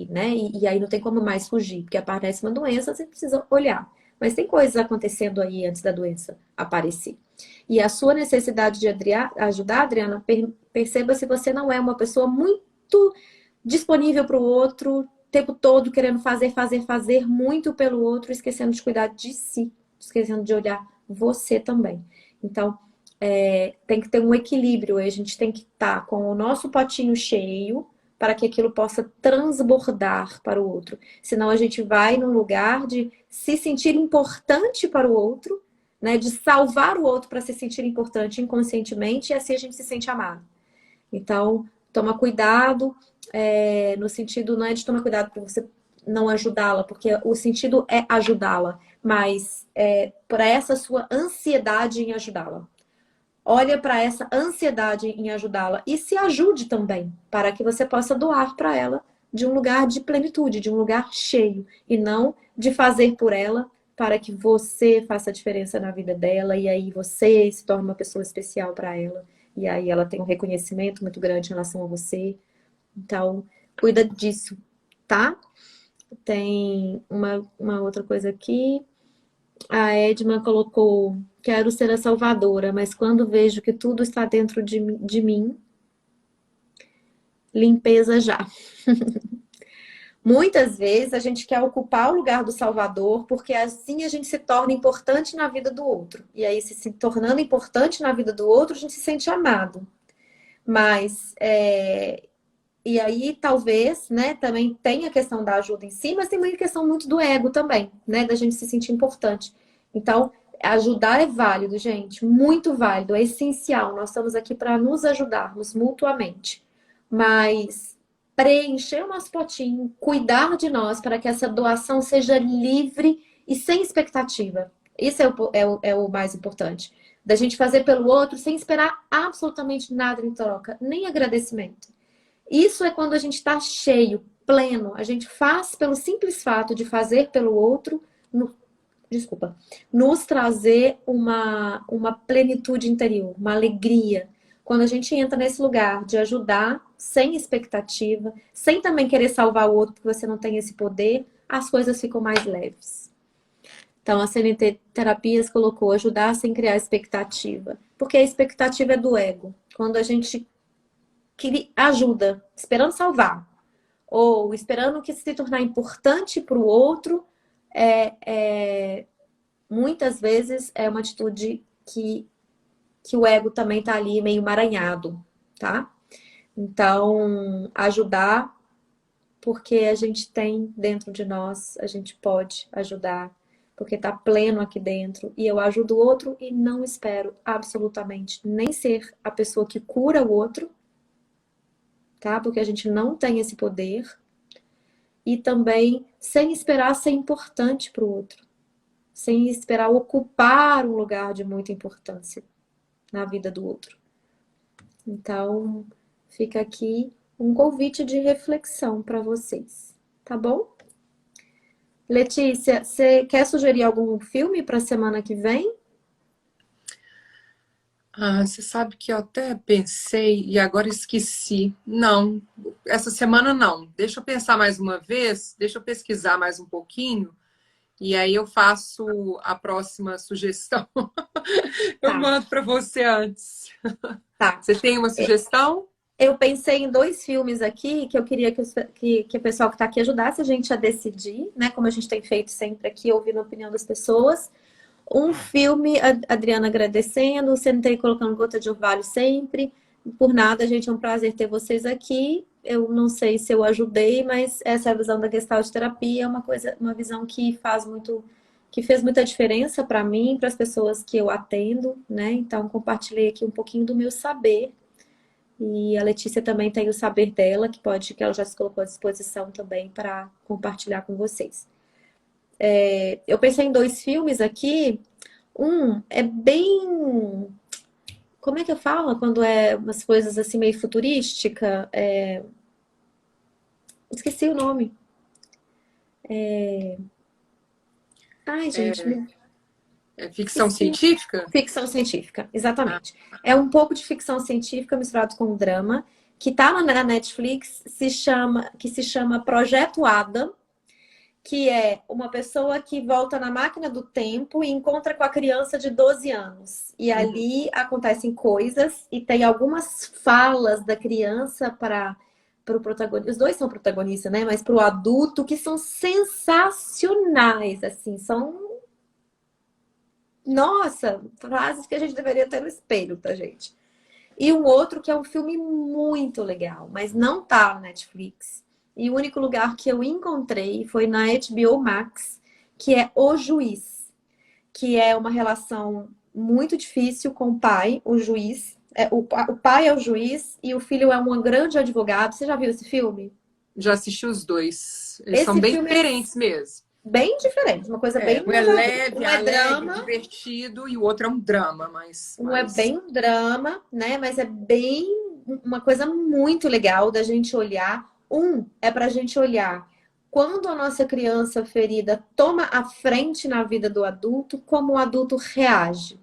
né? E aí não tem como mais fugir, porque aparece uma doença, você precisa olhar. Mas tem coisas acontecendo aí antes da doença aparecer. E a sua necessidade de ajudar, Adriana, perceba se você não é uma pessoa muito disponível para o outro, o tempo todo querendo fazer muito pelo outro, esquecendo de cuidar de si, esquecendo de olhar você também. Então, tem que ter um equilíbrio, a gente tem que estar com o nosso potinho cheio, para que aquilo possa transbordar para o outro. Senão a gente vai num lugar de se sentir importante para o outro, né? De salvar o outro para se sentir importante inconscientemente, e assim a gente se sente amado. Então, toma cuidado, no sentido não é de tomar cuidado para você não ajudá-la, porque o sentido é ajudá-la, mas para essa sua ansiedade em ajudá-la. Olha para essa ansiedade em ajudá-la e se ajude também, para que você possa doar para ela de um lugar de plenitude, de um lugar cheio, e não de fazer por ela para que você faça a diferença na vida dela e aí você se torne uma pessoa especial para ela e aí ela tem um reconhecimento muito grande em relação a você. Então, cuida disso, tá? Tem uma outra coisa aqui. A Edma colocou: quero ser a salvadora, mas quando vejo que tudo está dentro de mim, limpeza já. Muitas vezes a gente quer ocupar o lugar do salvador, porque assim a gente se torna importante na vida do outro. E aí, se tornando importante na vida do outro, a gente se sente amado. Mas, e aí talvez, né, também tem a questão da ajuda em si, mas tem uma questão muito do ego também, né, da gente se sentir importante. Então, ajudar é válido, gente, muito válido, é essencial. Nós estamos aqui para nos ajudarmos mutuamente. Mas preencher o nosso potinho, cuidar de nós para que essa doação seja livre e sem expectativa. Isso é o mais importante. Da gente fazer pelo outro sem esperar absolutamente nada em troca, nem agradecimento. Isso é quando a gente está cheio, pleno. A gente faz pelo simples fato de fazer pelo outro, nos trazer uma plenitude interior, uma alegria. Quando a gente entra nesse lugar de ajudar, sem expectativa, sem também querer salvar o outro, porque você não tem esse poder, as coisas ficam mais leves. Então, a CNT Terapias colocou ajudar sem criar expectativa. Porque a expectativa é do ego. Quando a gente ajuda, esperando salvar, ou esperando que se tornar importante para o outro, muitas vezes é uma atitude que o ego também está ali meio emaranhado, tá? Então, ajudar, porque a gente tem dentro de nós, a gente pode ajudar, porque está pleno aqui dentro, e eu ajudo o outro e não espero absolutamente nem ser a pessoa que cura o outro, tá? Porque a gente não tem esse poder, e também sem esperar ser importante para o outro, sem esperar ocupar um lugar de muita importância na vida do outro. Então, fica aqui um convite de reflexão para vocês, tá bom? Letícia, você quer sugerir algum filme para a semana que vem? Você sabe que eu até pensei e agora esqueci. Não, essa semana não. Deixa eu pensar mais uma vez, deixa eu pesquisar mais um pouquinho e aí eu faço a próxima sugestão. Eu Tá, mando para você antes. tá. Você tem uma sugestão? Eu pensei em 2 filmes aqui que eu queria que o pessoal que está aqui ajudasse a gente a decidir, né? Como a gente tem feito sempre aqui, ouvindo a opinião das pessoas. Um filme, a Adriana agradecendo, sentei colocando gota de orvalho sempre. Por nada, gente, é um prazer ter vocês aqui. Eu não sei se eu ajudei, mas essa é a visão da Gestalt terapia, é uma visão que que fez muita diferença para mim, para as pessoas que eu atendo, né? Então, compartilhei aqui um pouquinho do meu saber. E a Letícia também tem o saber dela, que ela já se colocou à disposição também para compartilhar com vocês. Eu pensei em 2 filmes aqui. Um é bem. Como é que eu falo quando é umas coisas assim meio futurística? Esqueci o nome. Ai, gente, É ficção esqueci. científica? Ficção científica, Ah, exatamente. É um pouco de ficção científica misturado com drama, que tá na Netflix, que se chama Projeto Adam, que é uma pessoa que volta na máquina do tempo e encontra com a criança de 12 anos. E uhum. ali acontecem coisas e tem algumas falas da criança para o protagonista. Os dois são protagonistas, né? Mas para o adulto que são sensacionais, assim, são nossa, frases que a gente deveria ter no espelho pra gente. E um outro que é um filme muito legal, mas não tá na Netflix. E o único lugar que eu encontrei foi na HBO Max, que é O Juiz, que é uma relação muito difícil com o pai, o juiz. O pai é o juiz e o filho é um grande advogado. Você já viu esse filme? Já assisti os dois. Eles são Esse bem filme é diferentes mesmo. bem diferente, uma coisa bem Um é nada a ver. leve, Um é alegre, drama. divertido, e o outro é um drama, Um é bem um drama, né? Mas é bem uma coisa muito legal da gente olhar. Um é para a gente olhar quando a nossa criança ferida toma a frente na vida do adulto, como o adulto reage.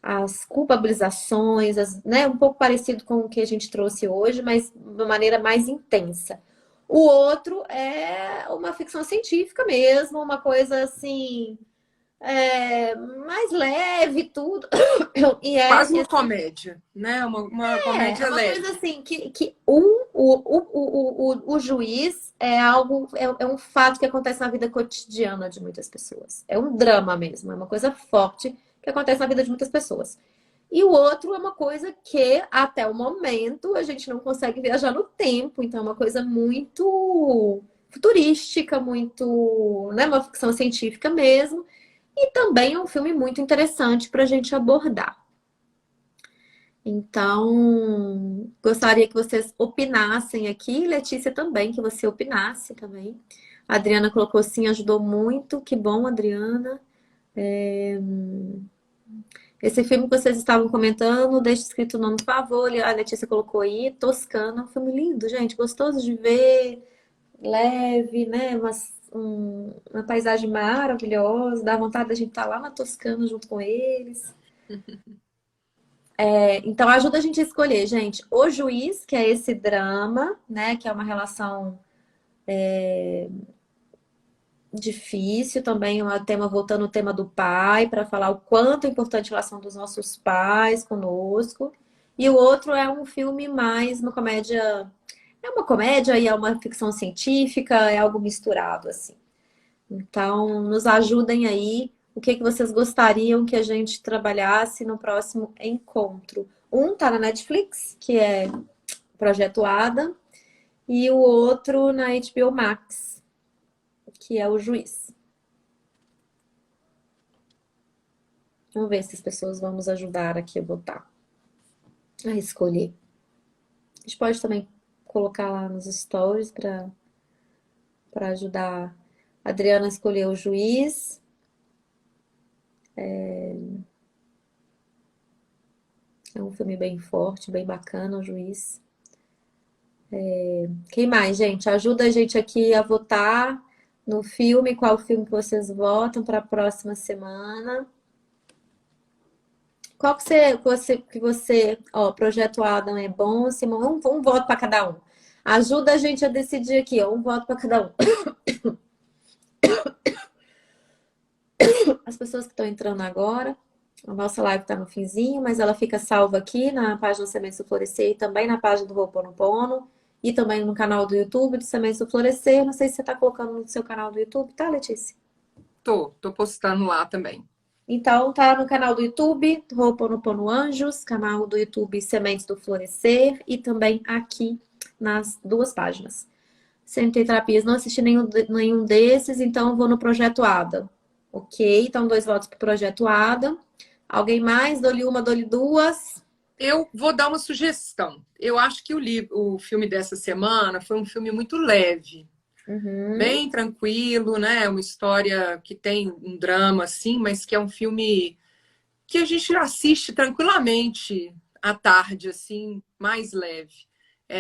As culpabilizações, né? Um pouco parecido com o que a gente trouxe hoje, mas de uma maneira mais intensa. O outro é uma ficção científica mesmo, uma coisa assim mais leve, tudo. E quase uma comédia, né? Uma é comédia uma coisa leve. assim que o juiz é algo, é um fato que acontece na vida cotidiana de muitas pessoas. É um drama mesmo, é uma coisa forte que acontece na vida de muitas pessoas. E o outro é uma coisa que, até o momento, a gente não consegue viajar no tempo. Então, é uma coisa muito futurística, muito, né, uma ficção científica mesmo. E também é um filme muito interessante para a gente abordar. Então, gostaria que vocês opinassem aqui, Letícia também, que você opinasse também. A Adriana colocou sim, ajudou muito. Que bom, Adriana. Esse filme que vocês estavam comentando, deixa escrito o nome, por favor. A Letícia colocou aí, Toscana. Um filme lindo, gente. Gostoso de ver, leve, né? Uma paisagem maravilhosa. Dá vontade da gente estar lá na Toscana junto com eles. Então, ajuda a gente a escolher, gente. O Juiz, que é esse drama, né? Que é uma relação difícil também, um tema voltando ao tema do pai, para falar o quanto é importante a relação dos nossos pais conosco. E o outro é um filme mais uma comédia, é uma comédia e é uma ficção científica, é algo misturado assim. Então, nos ajudem aí. O que que vocês gostariam que a gente trabalhasse no próximo encontro? Um tá na Netflix, que é Projeto Adam, e o outro na HBO Max, que é O Juiz. Vamos ver se as pessoas vão nos ajudar aqui a votar, a escolher. A gente pode também colocar lá nos stories para ajudar a Adriana a escolher O Juiz. É um filme bem forte, bem bacana, O Juiz. Quem mais, gente? Ajuda a gente aqui a votar no filme, qual filme que vocês votam para a próxima semana. Qual ó, Projeto Adam é bom, Simão, um voto para cada um. Ajuda a gente a decidir aqui, ó, um voto para cada um. As pessoas que estão entrando agora, a nossa live está no finzinho, mas ela fica salva aqui na página do Sementes do Florescer e também na página do Ho'oponopono e também no canal do YouTube do Sementes do Florescer. Não sei se você está colocando no seu canal do YouTube, tá, Letícia? Tô postando lá também. Então, tá no canal do YouTube, Ho'oponopono Anjos, canal do YouTube Sementes do Florescer e também aqui nas duas páginas. Centro Terapias, não assisti nenhum desses, então vou no Projeto Adam. Ok, então 2 votos pro Projeto Adam. Alguém mais? Dou-lhe uma, dou-lhe duas. Eu vou dar uma sugestão. Eu acho que o filme dessa semana foi um filme muito leve. Bem tranquilo, né? Uma história que tem um drama, assim, mas que é um filme que a gente assiste tranquilamente à tarde, assim, mais leve.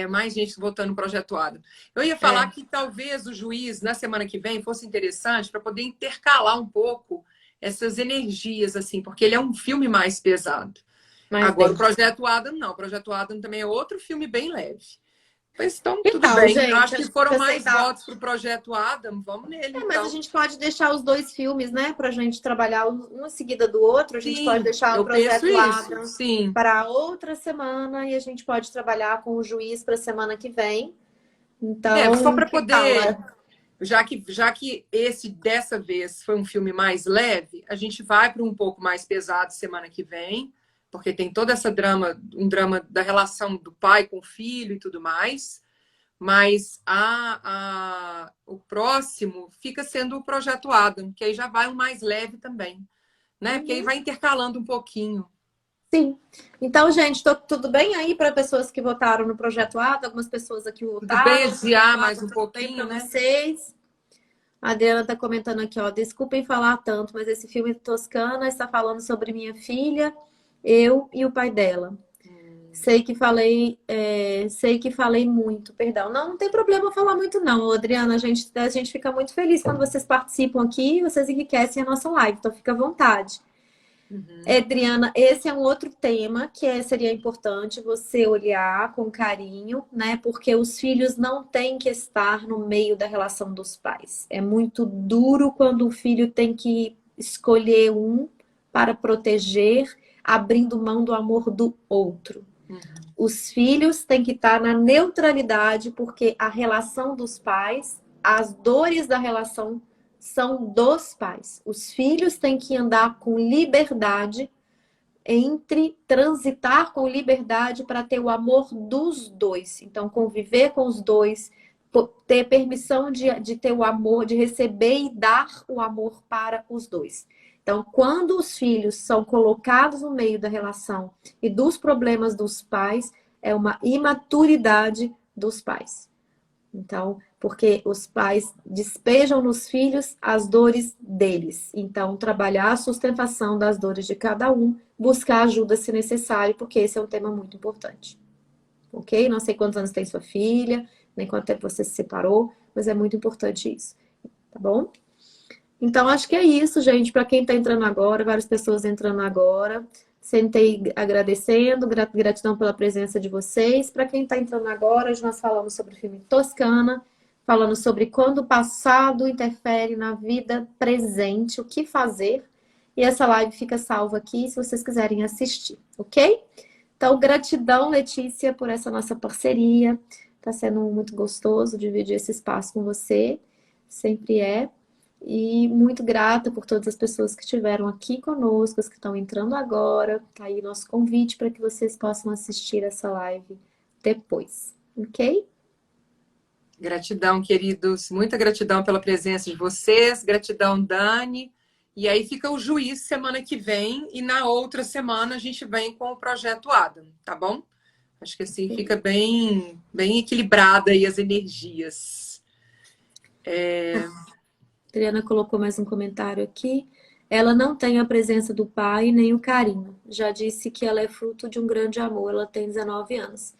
Mais gente votando no Projeto Adam. Eu ia falar que talvez o Juiz, na semana que vem, fosse interessante para poder intercalar um pouco essas energias, assim, porque ele é um filme mais pesado. Agora, o Projeto Adam, não. O Projeto Adam também é outro filme bem leve. Mas então, tudo bem. Gente, eu acho que foram mais votos para o Projeto Adam. Vamos nele, mas a gente pode deixar os 2 filmes, né? Pra gente trabalhar um em seguida do outro. A gente pode deixar o Projeto Adam para outra semana e a gente pode trabalhar com o Juiz para a semana que vem. Então, só para poder... Já que esse, dessa vez, foi um filme mais leve, a gente vai para um pouco mais pesado semana que vem, porque tem toda essa um drama da relação do pai com o filho e tudo mais. Mas o próximo fica sendo o Projeto Adam, que aí já vai um mais leve também, né? Porque aí vai intercalando um pouquinho. Sim. Então, gente, tudo bem aí para pessoas que votaram no Projeto Adam? Algumas pessoas aqui votaram. Tudo bem adiar mais um pouquinho, né? Vocês. A Adriana está comentando aqui, ó. Desculpem falar tanto, mas esse filme Toscana está falando sobre minha filha, eu e o pai dela. Sei que falei muito, perdão. Não tem problema falar muito, não, Adriana. A gente fica muito feliz quando vocês participam aqui e vocês enriquecem a nossa live, então fica à vontade. Adriana, esse é um outro tema que seria importante você olhar com carinho, né? Porque os filhos não têm que estar no meio da relação dos pais. É muito duro quando o filho tem que escolher um para proteger, abrindo mão do amor do outro. Os filhos têm que estar na neutralidade, porque a relação dos pais, as dores da relação são dos pais. Os filhos têm que andar com liberdade, transitar com liberdade para ter o amor dos dois. Então, conviver com os dois, ter permissão de ter o amor, de receber e dar o amor para os dois. Então, quando os filhos são colocados no meio da relação e dos problemas dos pais, é uma imaturidade dos pais. Então, porque os pais despejam nos filhos as dores deles. Então, trabalhar a sustentação das dores de cada um, buscar ajuda se necessário, porque esse é um tema muito importante. Ok? Não sei quantos anos tem sua filha, nem quanto tempo você se separou, mas é muito importante isso. Tá bom? Então, acho que é isso, gente. Para quem está entrando agora, várias pessoas entrando agora. Sentei agradecendo, gratidão pela presença de vocês. Para quem está entrando agora, hoje nós falamos sobre o filme Toscana, falando sobre quando o passado interfere na vida presente, o que fazer. E essa live fica salva aqui se vocês quiserem assistir, ok? Então, gratidão, Letícia, por essa nossa parceria. Está sendo muito gostoso dividir esse espaço com você. Sempre é. E muito grata por todas as pessoas que estiveram aqui conosco, as que estão entrando agora. Tá aí nosso convite para que vocês possam assistir essa live depois, ok? Gratidão, queridos. Muita gratidão pela presença de vocês. Gratidão, Dani. E aí fica o juiz semana que vem. E na outra semana a gente vem com o projeto Adam, tá bom? Acho que assim fica bem equilibrada aí as energias. Adriana colocou mais um comentário aqui. Ela não tem a presença do pai nem o carinho. Já disse que ela é fruto de um grande amor. Ela tem 19 anos.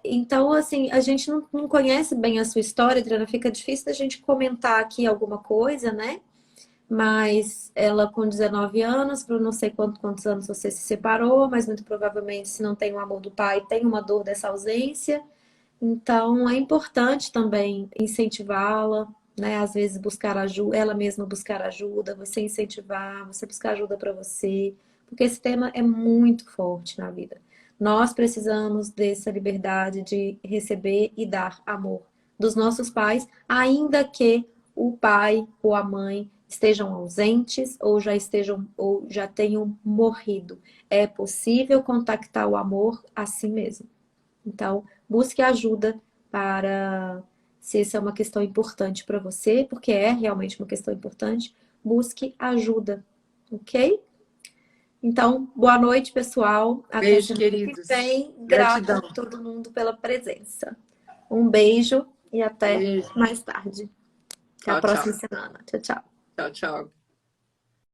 Então, assim, a gente não conhece bem a sua história, Adriana. Fica difícil da gente comentar aqui alguma coisa, né? Mas ela com 19 anos, por não sei quantos anos você se separou, mas muito provavelmente, se não tem o amor do pai, tem uma dor dessa ausência. Então, é importante também incentivá-la, né? Às vezes buscar ajuda, ela mesma buscar ajuda, você incentivar, você buscar ajuda para você, porque esse tema é muito forte na vida. Nós precisamos dessa liberdade de receber e dar amor dos nossos pais, ainda que o pai ou a mãe estejam ausentes ou já tenham morrido. É possível contactar o amor assim mesmo. Então, busque ajuda para, se essa é uma questão importante para você, porque é realmente uma questão importante, busque ajuda, ok? Então, boa noite, pessoal. Até Beijo, semana que queridos. vem. Grata Gratidão. a todo mundo pela presença. Um beijo e até Beijo. mais tarde. Até a Tchau, tchau. próxima semana. Tchau, tchau. Tchau, tchau.